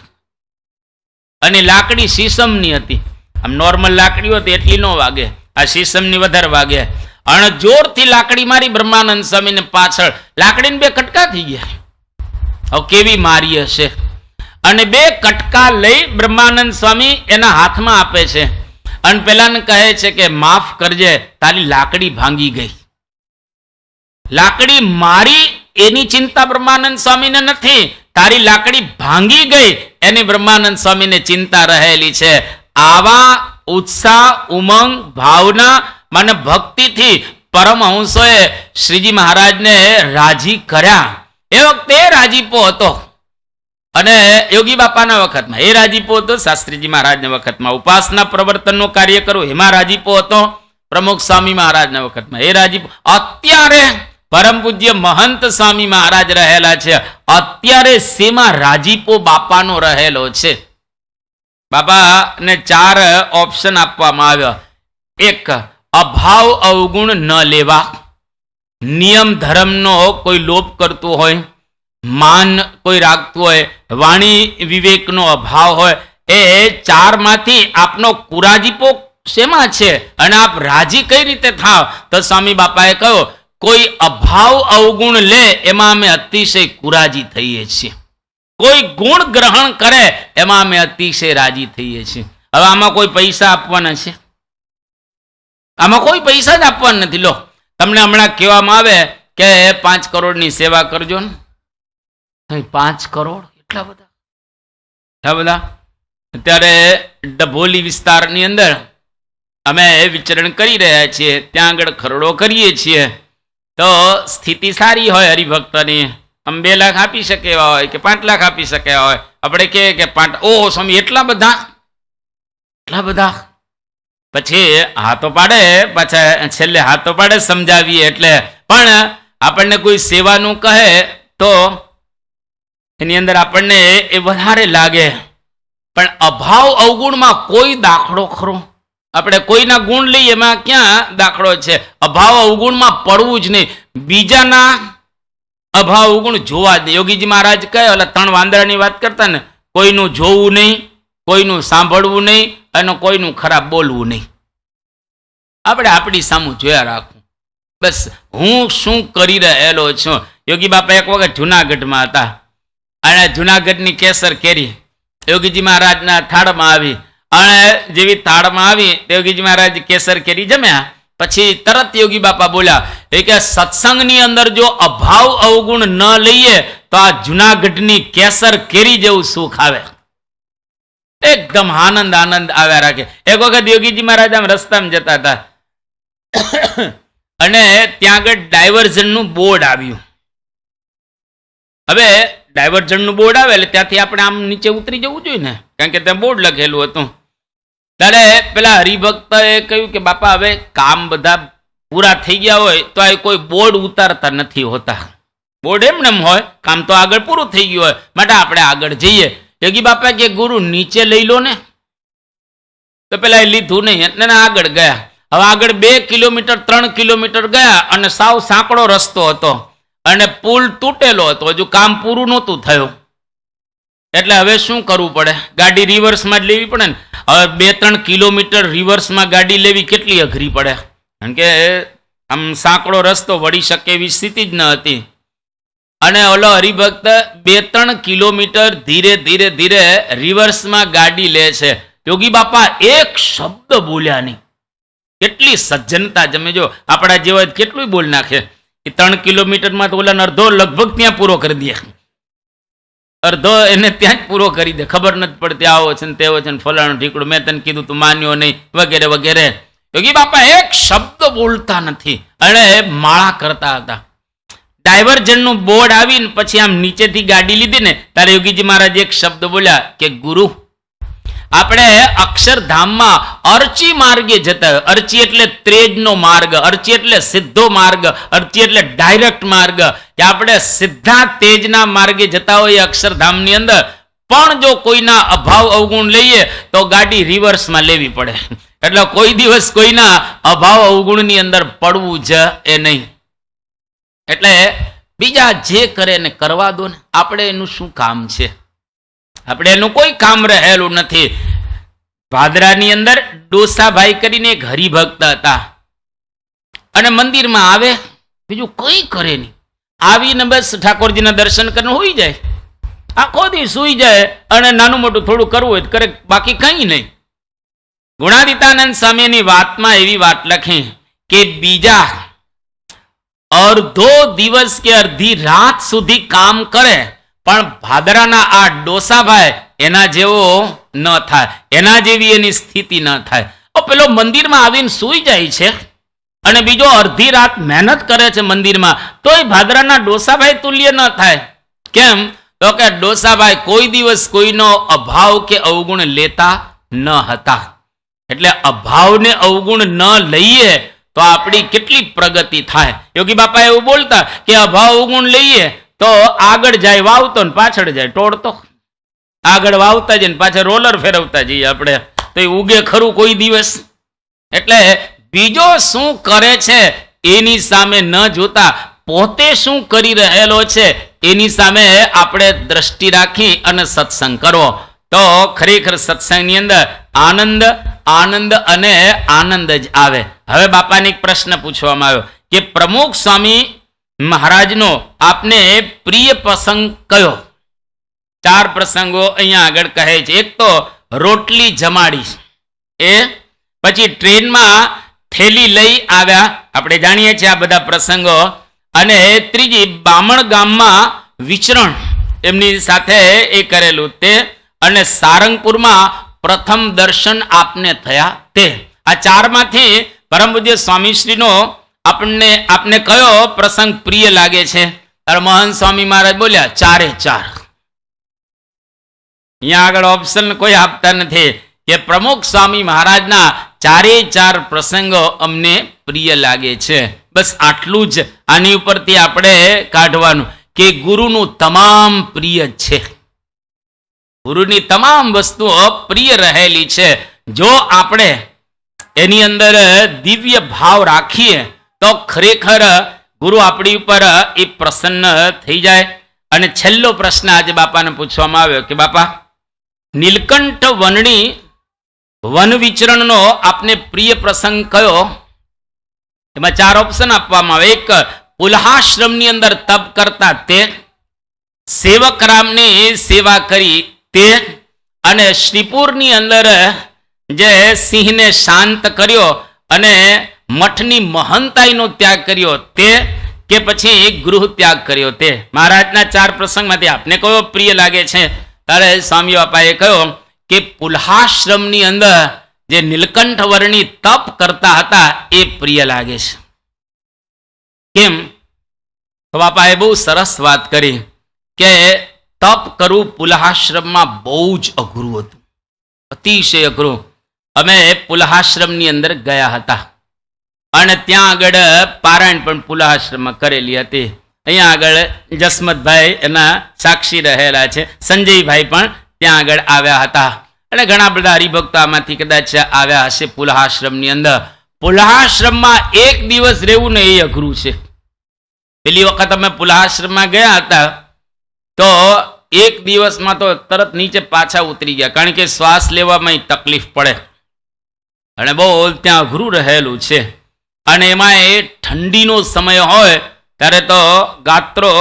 અને લાકડી શીશમની હતી. આમ નોર્મલ લાકડી હોય તો એટલી ન વાગે, આ શીશમની વધારે વાગે. અને જોરથી લાકડી મારી બ્રહ્માનંદ સ્વામીને પાછળ. લાકડીને 2 કટકા થઈ ગયા. હવે કેવી મારી હશે! અને 2 કટકા લઈ બ્રહ્માનંદ સ્વામી એના હાથમાં આપે છે અને પેલાને કહે છે કે માફ કરજે, તારી લાકડી ભાંગી ગઈ. લાકડી મારી એની ચિંતા બ્રહ્માનંદ સ્વામીને નથી, તારી લાકડી ભાંગી ગઈ એની બ્રહ્માનંદ સ્વામીને ચિંતા રહેલી છે. આવા ઉત્સાહ, ઉમંગ, ભાવના અને ભક્તિથી પરમહંસોએ શ્રીજી મહારાજને રાજી કર્યા. એ વખતે રાજીપો હતો અને યોગી બાપાના વખતમાં એ રાજીપો હતો, શાસ્ત્રીજી મહારાજના વખતમાં ઉપાસના પ્રવર્તનનું કાર્ય કરવું એમાં રાજીપો હતો, પ્રમુખ સ્વામી મહારાજના વખતમાં એ રાજીપો. અત્યારે પરમ પૂજ્ય મહંત સ્વામી મહારાજ રહેલા છે, અત્યારે શેમાં રાજીપો બાપાનો રહેલો છે? બાપાને 4 ઓપ્શન આપવામાં આવ્યા. 1, અભાવ અવગુણ ન લેવા. નિયમ ધર્મનો કોઈ લોપ કરતું હોય, માન કોઈ રાખતું હોય, વાણી વિવેકનો અભાવ હોય, એ 4 માંથી આપનો કુરાજીપો શેમાં છે અને આપ રાજી કઈ રીતે થાવ? તો સ્વામી બાપાએ કહ્યું, કોઈ અભાવ અવગુણ લે એમાં અમે અતિશય કુરાજી થઈએ છીએ, કોઈ ગુણ ગ્રહણ કરે એમાં અમે અતિશય રાજી થઈએ છીએ. હવે આમાં કોઈ પૈસા આપવાના છે? આમાં કોઈ પૈસા જ આપવાના નથી. લો, તમને હમણાં કહેવામાં આવે કે 5 કરોડની સેવા કરજો ને. 5 કરોડ એટલા બધા. અત્યારે ડભોલી વિસ્તારની અંદર અમે વિચરણ કરી રહ્યા છીએ, ત્યાં આગળ ખરડો કરીએ છીએ. તો સ્થિતિ સારી હોય હરિભક્તની, આમ 2 લાખ આપી શકે એવા હોય કે 5 લાખ આપી શકે એવા હોય. આપણે કહીએ કે 5, ઓહો સ્વામી એટલા બધા. પછી હાથો પાડે, પાછા છેલ્લે હાથો પાડે સમજાવીએ એટલે. પણ આપણને કોઈ સેવાનું કહે તો એની અંદર આપણને એ વધારે લાગે. પણ અભાવ અવગુણમાં કોઈ દાખલો ખરો? આપણે કોઈના ગુણ લઈએ એમાં ક્યાં દાખલો છે? અભાવ અવગુણમાં પડવું જ નહીં, બીજાના અભાવ અવગુણ જોવા જ નહીં. યોગીજી મહારાજ કહે, ઓલા 3 વાંદરાની વાત કરતા ને, કોઈનું જોવું નહીં, કોઈનું સાંભળવું નહીં અને કોઈનું ખરાબ બોલવું નહીં. આપણે આપણી સામું જોયા રાખવું. બસ હું શું કરી રહેલો છું. યોગી બાપા એક વખત જુનાગઢમાં હતા અને જુનાગઢની કેસર કેરી યોગીજી મહારાજના થાળમાં આવી અને જેવી થાળમાં આવી યોગીજી મહારાજ કેસર કેરી જમ્યા. પછી તરત યોગી બાપા બોલ્યા કે સત્સંગની અંદર જો અભાવ અવગુણ ન લઈએ તો આ જુનાગઢની કેસર કેરી જેવું સુખ આવે. એકદમ આનંદ આવ્યા રાખે. એક વખત યોગીજી મહારાજ આમ રસ્તામાં જતા હતા અને ત્યાં આગળ ડાયવર્ઝનનું બોર્ડ આવ્યું. હવે ડાયવર્ઝનનું બોર્ડ આવે એટલે ત્યાંથી આપણે આમ નીચે ઉતરી જવું જોઈએ ને, કારણ કે ત્યાં બોર્ડ લખેલું હતું. ત્યારે પેલા હરિભક્તએ કહ્યું કે બાપા હવે કામ બધા પૂરા થઈ ગયા હોય તો આ કોઈ બોર્ડ ઉતારતા નથી હોતા. બોર્ડ એમને એમ હોય, કામ તો આગળ પૂરું થઈ ગયું હોય, માટે આપણે આગળ જઈએ. યોગી બાપા કે ગુરુ નીચે લઈ લો ને. તો પેલા એ લીધું નહીં એટલે આગળ ગયા. હવે આગળ 2 કિલોમીટર 3 કિલોમીટર ગયા અને સાવ સાંકડો રસ્તો હતો અને પુલ તૂટેલો હતો, હજુ કામ પૂરું નહોતું થયું. એટલે હવે શું કરવું પડે? ગાડી રિવર્સમાં જ લેવી પડે ને. હવે 2-3 કિલોમીટર રિવર્સમાં ગાડી લેવી કેટલી અઘરી પડે, કારણ કે આમ સાંકડો રસ્તો વળી શકે એવી સ્થિતિ જ ન હતી. અને ઓલો હરિભક્ત 2-3 કિલોમીટર ધીરે ધીરે ધીરે રિવર્સમાં ગાડી લે છે. યોગી બાપા એક શબ્દ બોલ્યા નહીં. કેટલી સજ્જનતા! તમે જો આપણા જેવા કેટલું બોલ નાખે. એ 3 કિલોમીટરમાં તો ઓલાનો અડધો લગભગ ત્યાં પૂરો કરી દે, અડધો એને ત્યાં જ પૂરો કરી દે. ખબર નથી પડતી આવો છે ને તેવો છે ને ફલાણું ઢીકડું, મેં તને કીધું તું માન્યો નહીં, વગેરે વગેરે. યોગી બાપા એક શબ્દ બોલતા નથી અને માળા કરતા હતા. ડાયવર્જનનું બોર્ડ આવીને પછી આમ નીચેથી ગાડી લીધી ને ત્યારે યોગીજી મહારાજ એક શબ્દ બોલ્યા કે ગુરુ, આપણે અક્ષરધામમાં અર્ચી માર્ગે જતા હોય. અર્ચી એટલે ત્રેજનો માર્ગ, અર્ચી એટલે સીધો માર્ગ, અર્ચી એટલે ડાયરેક્ટ માર્ગ, કે આપણે સીધા તેજના માર્ગે જતા હોઈએ અક્ષરધામની અંદર. પણ જો કોઈના અભાવ અવગુણ લઈએ તો ગાડી રિવર્સમાં લેવી પડે. એટલે કોઈ દિવસ કોઈના અભાવ અવગુણની અંદર પડવું જ એ નહીં. એટલે બીજા જે કરે એને કરવા દો ને, આપણે એનું શું કામ છે? આપણે એનું કોઈ કામ રહેલું નથી. ભાદરાની અંદર ડોસાભાઈ કરીને એક હરિભક્ત હતા અને મંદિરમાં આવે, બીજું કંઈ કરે નહીં, આવીને બસ ઠાકોરજીના દર્શન કરીને હોઈ જાય, આખો દી સુઈ જાય અને નાનું મોટું થોડું કરવું હોય કરે, બાકી કંઈ નહીં. ગુણાદિતાનંદ સ્વામીની વાતમાં એવી વાત લખી કે બીજા અડધો દિવસ કે અડધી રાત સુધી કામ કરે પણ ભાદરાના આ ડોસાભાઈ એના જેવો ન થાય, એના જેવી એની સ્થિતિ ન થાય. પેલો મંદિરમાં આવીને સૂઈ જાય છે અને બીજો અડધી રાત મહેનત કરે છે મંદિરમાં, તોય ભાદરાના ડોસાભાઈ તુલ્ય ન થાય. કેમ? તો કે ડોસાભાઈ કોઈ દિવસ કોઈનો અભાવ કે અવગુણ લેતા ન હતા. એટલે અભાવને અવગુણ ન લઈએ તો આપણી કેટલી પ્રગતિ થાય. યોગી બાપા એવું બોલતા કે અભાવ અવગુણ લઈએ તો આગળ જાય વાવતો ને પાછળ જાય તોડતો. આગળ વાવતા જઈએ ને પાછળ રોલર ફેરવતા જઈએ આપણે, તો એ ઉગે ખરું કોઈ દિવસ? એટલે બીજો શું કરે છે એની સામે ન જોતા પોતે શું કરી રહેલો છે એની સામે આપણે દ્રષ્ટિ રાખી અને સત્સંગ કરવો, તો ખરેખર સત્સંગની અંદર આનંદ આનંદ અને આનંદ જ આવે. હવે બાપાને એક પ્રશ્ન પૂછવામાં આવ્યો કે પ્રમુખ સ્વામી મહારાજનો આપને પ્રિય પ્રસંગ કયો? 4 પ્રસંગો અહીંયા આગળ કહે છે. એક તો રોટલી જમાડી, એ પછી ટ્રેનમાં થેલી લઈ આવ્યા, આપણે જાણીએ છીએ આ બધા પ્રસંગો. અને ત્રીજી બામણ ગામમાં વિચરણ એમની સાથે એ કરેલું તે, અને સારંગપુરમાં પ્રથમ દર્શન આપને થયા તે. આ 4માંથી પરમ પૂજ્ય સ્વામીશ્રીનો આપને કયો પ્રસંગ પ્રિય લાગે છે? મહંત સ્વામી મહારાજ બોલ્યા 4. અહીંયા આગળ ઓપ્શન કોઈ આપતા નથી કે પ્રમુખ સ્વામી મહારાજના 4 પ્રસંગો અમને પ્રિય લાગે છે. બસ આટલું જ આની ઉપરથી આપણે કાઢવાનું કે ગુરુનું તમામ પ્રિય છે. ગુરુની તમામ વસ્તુઓ પ્રિય રહેલી છે. જો આપણે એની અંદર દિવ્ય ભાવ રાખીએ તો ખરેખર ગુરુ આપણી ઉપર એ પ્રસન્ન થઈ જાય. અને છેલ્લો પ્રશ્ન આજે બાપાને પૂછવામાં આવ્યો કે બાપા, નીલકંઠ વનની વન વિચરણનો આપને પ્રિય પ્રસંગ કયો? એમાં 4 ઓપ્શન આપવામાં આવે. 1 પુલહાશ્રમની અંદર તપ કરતા તે, સેવક રામની સેવા કરી તે, અને શ્રીપુરની અંદર જે સિંહને શાંત કર્યો અને મઠની મહંતાઈનો ત્યાગ કર્યો તે, કે પછી ગૃહ ત્યાગ કર્યો તે. મહારાજના 4 પ્રસંગમાંથી આપને કયો પ્રિય લાગે છે? ત્યારે સ્વામી બાપાએ કહ્યો કે પુલહાશ્રમની અંદર જે નીલકંઠ વર્ણી તપ કરતા હતા એ પ્રિય લાગે છે. કેમ? તો બાપાએ બહુ સરસ વાત કરી કે તપ કરવું પુલહાશ્રમમાં બહુ જ અઘરું હતું. અતિશય અઘરું. અમે પુલહાશ્રમની અંદર ગયા હતા અને ત્યાં આગળ પારાયણ પણ પુલહાશ્રમમાં કરેલી હતી. અહીંયા આગળ જસમતભાઈ એના સાક્ષી રહેલા છે, સંજયભાઈ પણ ત્યાં આગળ આવ્યા હતા અને ઘણા બધા હરિભક્તો આમાંથી કદાચ આવ્યા હશે પુલહાશ્રમની અંદર. પુલહાશ્રમમાં એક દિવસ રહેવું ને એ અઘરું છે. પેલી વખત અમે પુલહાશ્રમમાં ગયા હતા તો એક દિવસમાં તો તરત નીચે પાછા ઉતરી ગયા, કારણ કે શ્વાસ લેવામાં તકલીફ પડે અને બહુ ત્યાં અઘરું રહેલું છે. અને એમાં એ ઠંડીનો સમય હોય ત્યારે તો ગાત્રો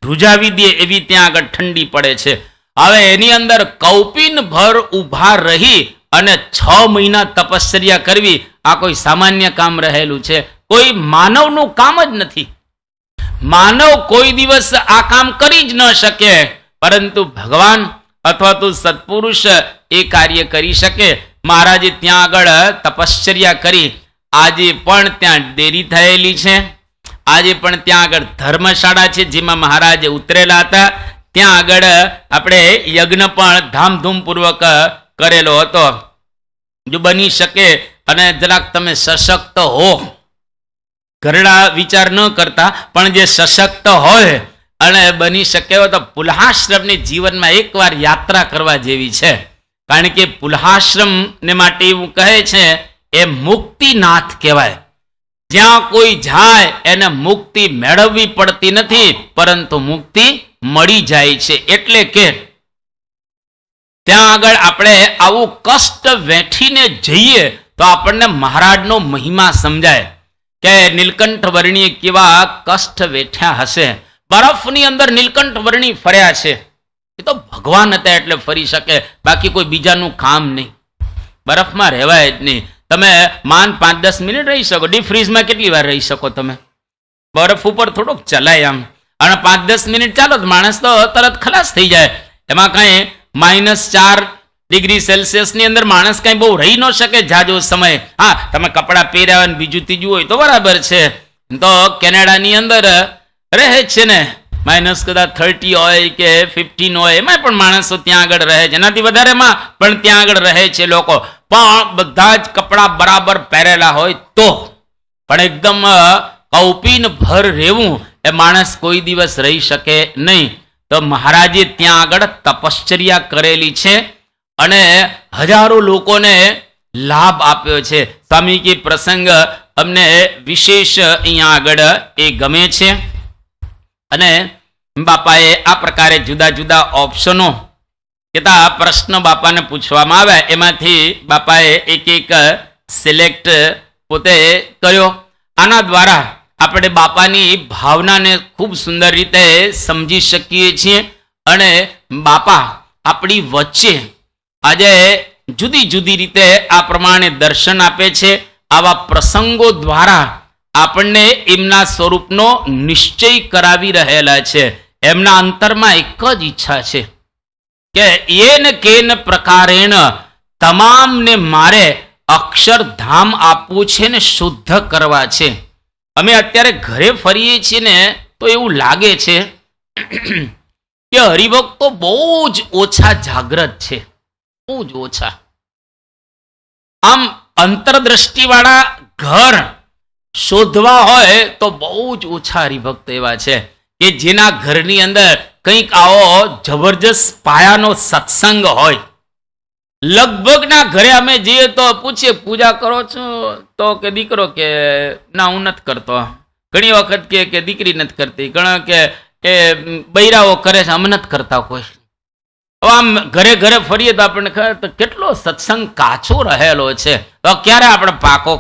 ધ્રુજાવી દે એવી ત્યાં આગળ ઠંડી પડે છે. હવે એની અંદર કૌપિન ભર ઊભા રહી અને 6 મહિના તપશ્ચર્યા કરવી, આ કોઈ સામાન્ય કામ રહેલું છે? કોઈ માનવનું કામ જ નથી. માનવ કોઈ દિવસ આ કામ કરી જ ન શકે, પરંતુ ભગવાન અથવા તો સત્પુરુષ એ કાર્ય કરી શકે. મહારાજે ત્યાં આગળ તપશ્ચર્યા કરી. આજે પણ ત્યાં દેરી થયેલી છે. આજે પણ ત્યાં આગળ ધર્મશાળા છે જેમાં મહારાજ ઉતરેલા હતા. ત્યાં આગળ આપણે યજ્ઞ પણ ધામધૂમપૂર્વક કરેલો હતો. જો બની શકે અને જરાક તમે સશક્ત હો, ઘરડા વિચાર ન કરતા, પણ જે સશક્ત હોય અને બની શકે તો પુલહાશ્રમની જીવનમાં એકવાર યાત્રા કરવા જેવી છે. કારણ કે પુલહાશ્રમને માટે એવું કહે છે એ મુક્તિનાથ કહેવાય. જ્યાં કોઈ જાય એને મુક્તિ મેળવવી પડતી નથી, પરંતુ મુક્તિ મળી જાય છે. એટલે કે ત્યાં આગળ આપણે આવું કષ્ટ વેઠીને જઈએ તો આપણને મહારાજનો મહિમા સમજાય કે નીલકંઠ વર્ણીએ કેવા કષ્ટ વેઠ્યા હશે. બરફની અંદર નીલકંઠ વર્ણી ફર્યા છે. એ તો ભગવાન હતા એટલે ફરી શકે, બાકી કોઈ બીજાનું કામ નહીં. બરફમાં રહેવાય જ નહીં. તમે માન 5-10 મિનિટ રહી શકો. ડીપ ફ્રીઝમાં કેટલી વાર રહી શકો તમે? બરફ ઉપર થોડોક ચલાય આમ, અને 5-10 મિનિટ ચાલો તો માણસ તો તરત ખલાસ થઈ જાય. એમાં કાંઈ -4 ડિગ્રી સેલ્સિયસની અંદર માણસ કાંઈ બહુ રહી ન શકે જાજો સમય. હા, તમે કપડાં પહેર્યા હોય બીજું ત્રીજું હોય તો બરાબર છે. તો કેનેડાની અંદર રહે છે ને -30 હોય કે 15 હોય, એમાં પણ માણસો ત્યાં આગળ રહે છે. એનાથી વધારેમાં પણ ત્યાં આગળ રહે છે લોકો. પણ બધા જ કપડાં બરાબર પહેરેલા હોય તો પણ એકદમ કૌપિન ભર રહેવું એ માણસ કોઈ દિવસ રહી શકે નહીં. તો મહારાજે ત્યાં આગળ તપશ્ચર્યા કરેલી છે અને હજારો લોકોને લાભ આપ્યો છે. સ્વામી કે પ્રસંગ અમને વિશેષ અહીંયા આગળ એ ગમે છે. અને બાપાએ આ પ્રકારે જુદા જુદા ઓપ્શનો કેતા પ્રશ્ન બાપાને પૂછવામાં આવ્યા, એમાંથી બાપાએ એક સિલેક્ટ પોતે કર્યો. આના દ્વારા આપણે બાપાની ભાવનાને ખૂબ સુંદર રીતે સમજી શકીએ છીએ. અને બાપા આપણી વચ્ચે આજે જુદી જુદી રીતે આ પ્રમાણે દર્શન આપે છે. આવા પ્રસંગો દ્વારા આપણને એમના સ્વરૂપનો નિશ્ચય કરાવી રહેલા છે. એમના અંતરમાં એક જ ઈચ્છા છે કે એન કેન પ્રકારેણ તમામને મારે અક્ષરધામ આપવું છે ને શુદ્ધ કરવા છે. અમે અત્યારે ઘરે ફરીએ છીએ ને તો એવું લાગે છે કે હરિભક્તો બહુ જ ઓછા જાગ્રત છે, બહુ જ ઓછા. આમ અંતરદ્રષ્ટિવાળા ઘર શોધવા હોય તો બહુ જ ઓછા હરિભક્ત એવા છે કે જેના ઘરની અંદર કંઈક આવો જબરજસ્ત પાયાનો સત્સંગ હોય. લગભગના ઘરે અમે જઈએ તો પૂછીએ પૂજા કરો છો તો કે દીકરો કે ના હું નથી કરતો. ઘણી વખત કે દીકરી નથી કરતી, ઘણા કે બૈરાઓ કરે છે, અમે નથી કરતા કોઈ. આમ ઘરે ઘરે ફરીએ તો આપણને ખબર તો કેટલો સત્સંગ કાચો રહેલો છે. તો ક્યારે આપણે પાકો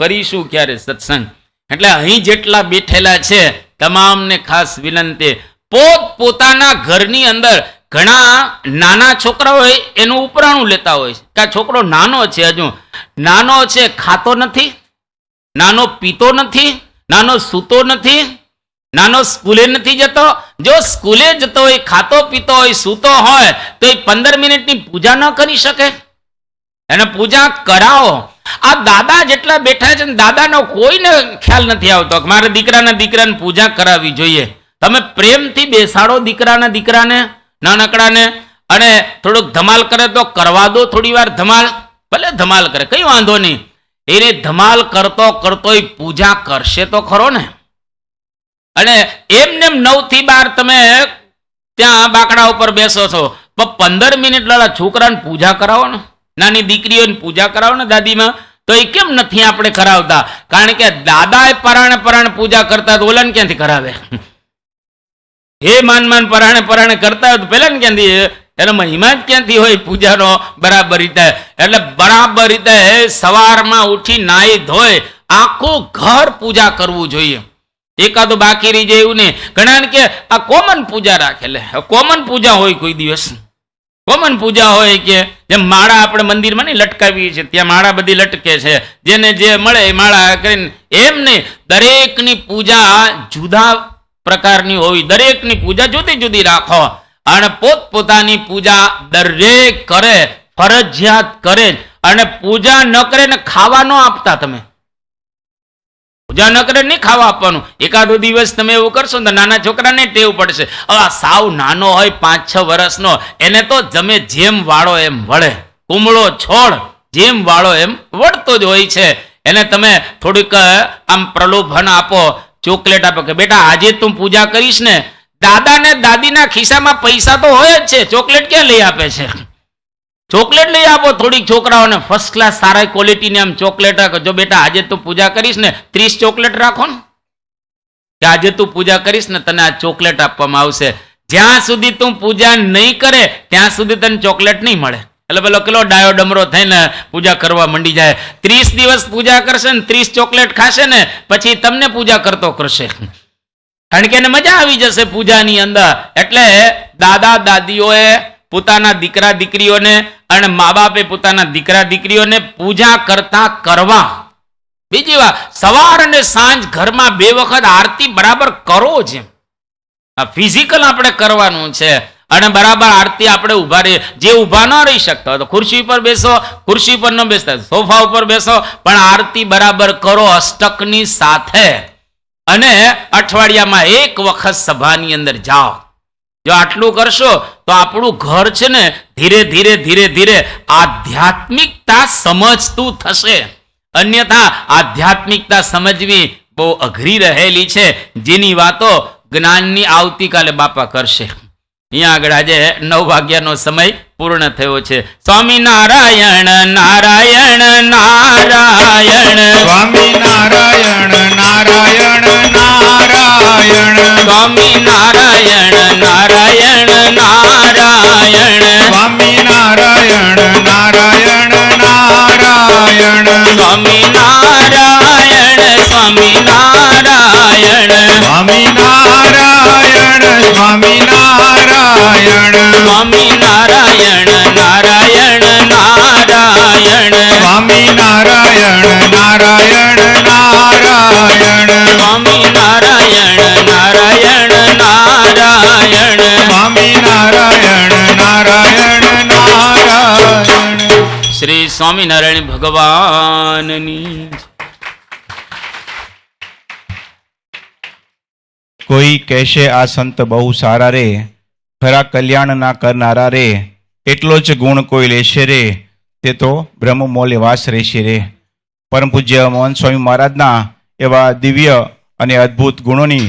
કરીશું ક્યારે સત્સંગ? એટલે અહીં જેટલા બેઠેલા છે તમામને ખાસ વિનંતી, પોતાના ઘરની અંદર ઘણા નાના છોકરા હોય એનું ઉપરાણું લેતા હોય છે કે આ છોકરો નાનો છે, હજુ નાનો છે, ખાતો નથી, નાનો પીતો નથી, નાનો સૂતો નથી, નાનો સ્કૂલે નથી જતો. જો સ્કૂલે જતો હોય, ખાતો પીતો હોય, સૂતો હોય તો એ 15 મિનિટની પૂજા ન કરી શકે? એને પૂજા કરાવો. આ દાદા જેટલા બેઠા છે ને દાદાનો કોઈને ખ્યાલ નથી આવતો કે મારા દીકરાને પૂજા કરાવવી જોઈએ. તમે પ્રેમથી બેસાડો દીકરાને નાનકડાને અને થોડુંક ધમાલ કરે તો કરવા દો થોડી વાર ધમાલ, ભલે ધમાલ કરે કઈ વાંધો નહીં. એને ધમાલ કરતો કરતોય પૂજા કરશે તો ખરો ને. અને એમને 9 થી 12 તમે ત્યાં બાકડા ઉપર બેસો છો, પણ 15 મિનિટ લાલા છોકરાને પૂજા કરાવો ને, નાની દીકરીઓને પૂજા કરાવો ને દાદીમાં, તો એ કેમ નથી આપણે કરાવતા? કારણ કે દાદા એ પરાણે પૂજા કરતા તો ઓલાને ક્યાંથી કરાવે? એ માન પરાણે કરતા હોય તો પેલા ને ક્યાંથી, એનો મહિમા જ ક્યાંથી હોય પૂજાનો બરાબર રીતે. એટલે બરાબર રીતે સવારમાં ઉઠી નાહી ધોઈ આખું ઘર પૂજા કરવું જોઈએ. એકાદું બાકી રહી જાય એવું નહીં. ઘણા કે આ કોમન પૂજા રાખે, લે કોમન પૂજા હોય કોઈ દિવસ? કોમન પૂજા હોય કે જેમ માળા આપણે મંદિરમાં નહીં લટકાવીએ છીએ, ત્યાં માળા બધી લટકે છે, જેને જે મળે એ માળા કરીને. એમ નહીં, દરેકની પૂજા જુદા પ્રકારની હોવી, દરેકની પૂજા જુદી જુદી રાખો. અને પોતપોતાની પૂજા દરેક કરે, ફરજિયાત કરે. અને પૂજા ન કરે ને ખાવા ન આપતા. તમે પૂજા ન કરે નહીં ખાવા આપવાનું. એકાદો દિવસ તમે એવું કરશો ને તો નાના છોકરાને ટેવ પડશે. હવે સાવ નાનો હોય 5-6 વર્ષનો, એને તો જમે જેમ વાળો એમ વળે. કુમળો છોડ જેમ વાળો એમ વળતો જ હોય છે. એને તમે થોડીક આમ પ્રલોભન આપો, ચોકલેટ આપો કે બેટા આજે તું પૂજા કરીશ ને. દાદા ને દાદીના ખિસ્સામાં પૈસા તો હોય જ છે, ચોકલેટ ક્યાં લઈ આપે છે? ચોકલેટ લઈ આપો થોડીક છોકરાઓને, ફર્સ્ટ ક્લાસ સારા ક્વોલિટીની આમ ચોકલેટ. જો બેટા આજે તું પૂજા કરીશ ને 30 ચોકલેટ રાખો ને, કે આજે તું પૂજા કરીશ ને તને આ ચોકલેટ આપવામાં આવશે. જ્યાં સુધી તું પૂજા નહીં કરે ત્યાં સુધી તને ચોકલેટ નહીં મળે. એટલે પેલો કેટલો ડાયો ડમરો થઈને પૂજા કરવા મંડી જાય. 30 દિવસ પૂજા કરશે ને 30 ચોકલેટ ખાશે ને પછી તમને પૂજા કરતો કરશે. કારણ કે એને મજા આવી જશે પૂજાની અંદર. એટલે દાદા દાદીઓએ પોતાના દીકરા દીકરીઓને અને મા બાપે પોતાના દીકરા દીકરીઓને પૂજા કરતા કરવા. બીજી વાત, સવાર અને સાંજ ઘરમાં 2 વખત આરતી બરાબર કરો છે. આ ફિઝિકલ આપણે કરવાનું છે. અને બરાબર આરતી આપણે ઉભા રહીએ. જે ઉભા ન રહી શકતા હોય તો ખુરશી પર બેસો, ખુરશી પર ન બેસતા સોફા ઉપર બેસો, પણ આરતી બરાબર કરો અષ્ટકની સાથે. અને અઠવાડિયામાં 1 વખત સભાની અંદર જાઓ. જો આટલું કરશો તો આપણું ઘર છે ને ધીરે ધીરે ધીરે ધીરે આધ્યાત્મિકતા સમજતું થશે. અન્યથા આધ્યાત્મિકતા સમજવી બહુ અઘરી રહેલી છે, જેની વાતો જ્ઞાનની આવતીકાલે બાપા કરશે. અહીંયા આગળ આજે 9 વાગ્યાનો સમય પૂર્ણ થયો છે. સ્વામિનારાયણ નારાયણ નારાયણ, સ્વામિનારાયણ નારાયણ નારાયણ, સ્વામિનારાયણ નારાયણ નારાયણ, સ્વામિનારાયણ નારાયણ નારાયણ, સ્વામિનારાયણ સ્વામિનારાયણ, સ્વામિનારાયણ સ્વામિનારાયણ, સ્વામિનારાયણ નારાયણ નારાયણ, સ્વામિનારાયણ નારાયણ નારાયણ, સ્વામિનારાયણ નારાયણ નારાયણ, સ્વામિનારાયણ નારાયણ નારાયણ. શ્રી સ્વામિનારાયણ ભગવાનની. કોઈ કહેશે આ સંત બહુ સારા રે, ખરા કલ્યાણ ના કરનારા રે, એટલો જ ગુણ કોઈ લેશે રે, તે તો બ્રહ્મ મોલે વાસ રહેશે રે. પરમ પૂજ્ય મોહન સ્વામી મહારાજના એવા દિવ્ય અને અદ્ભુત ગુણોની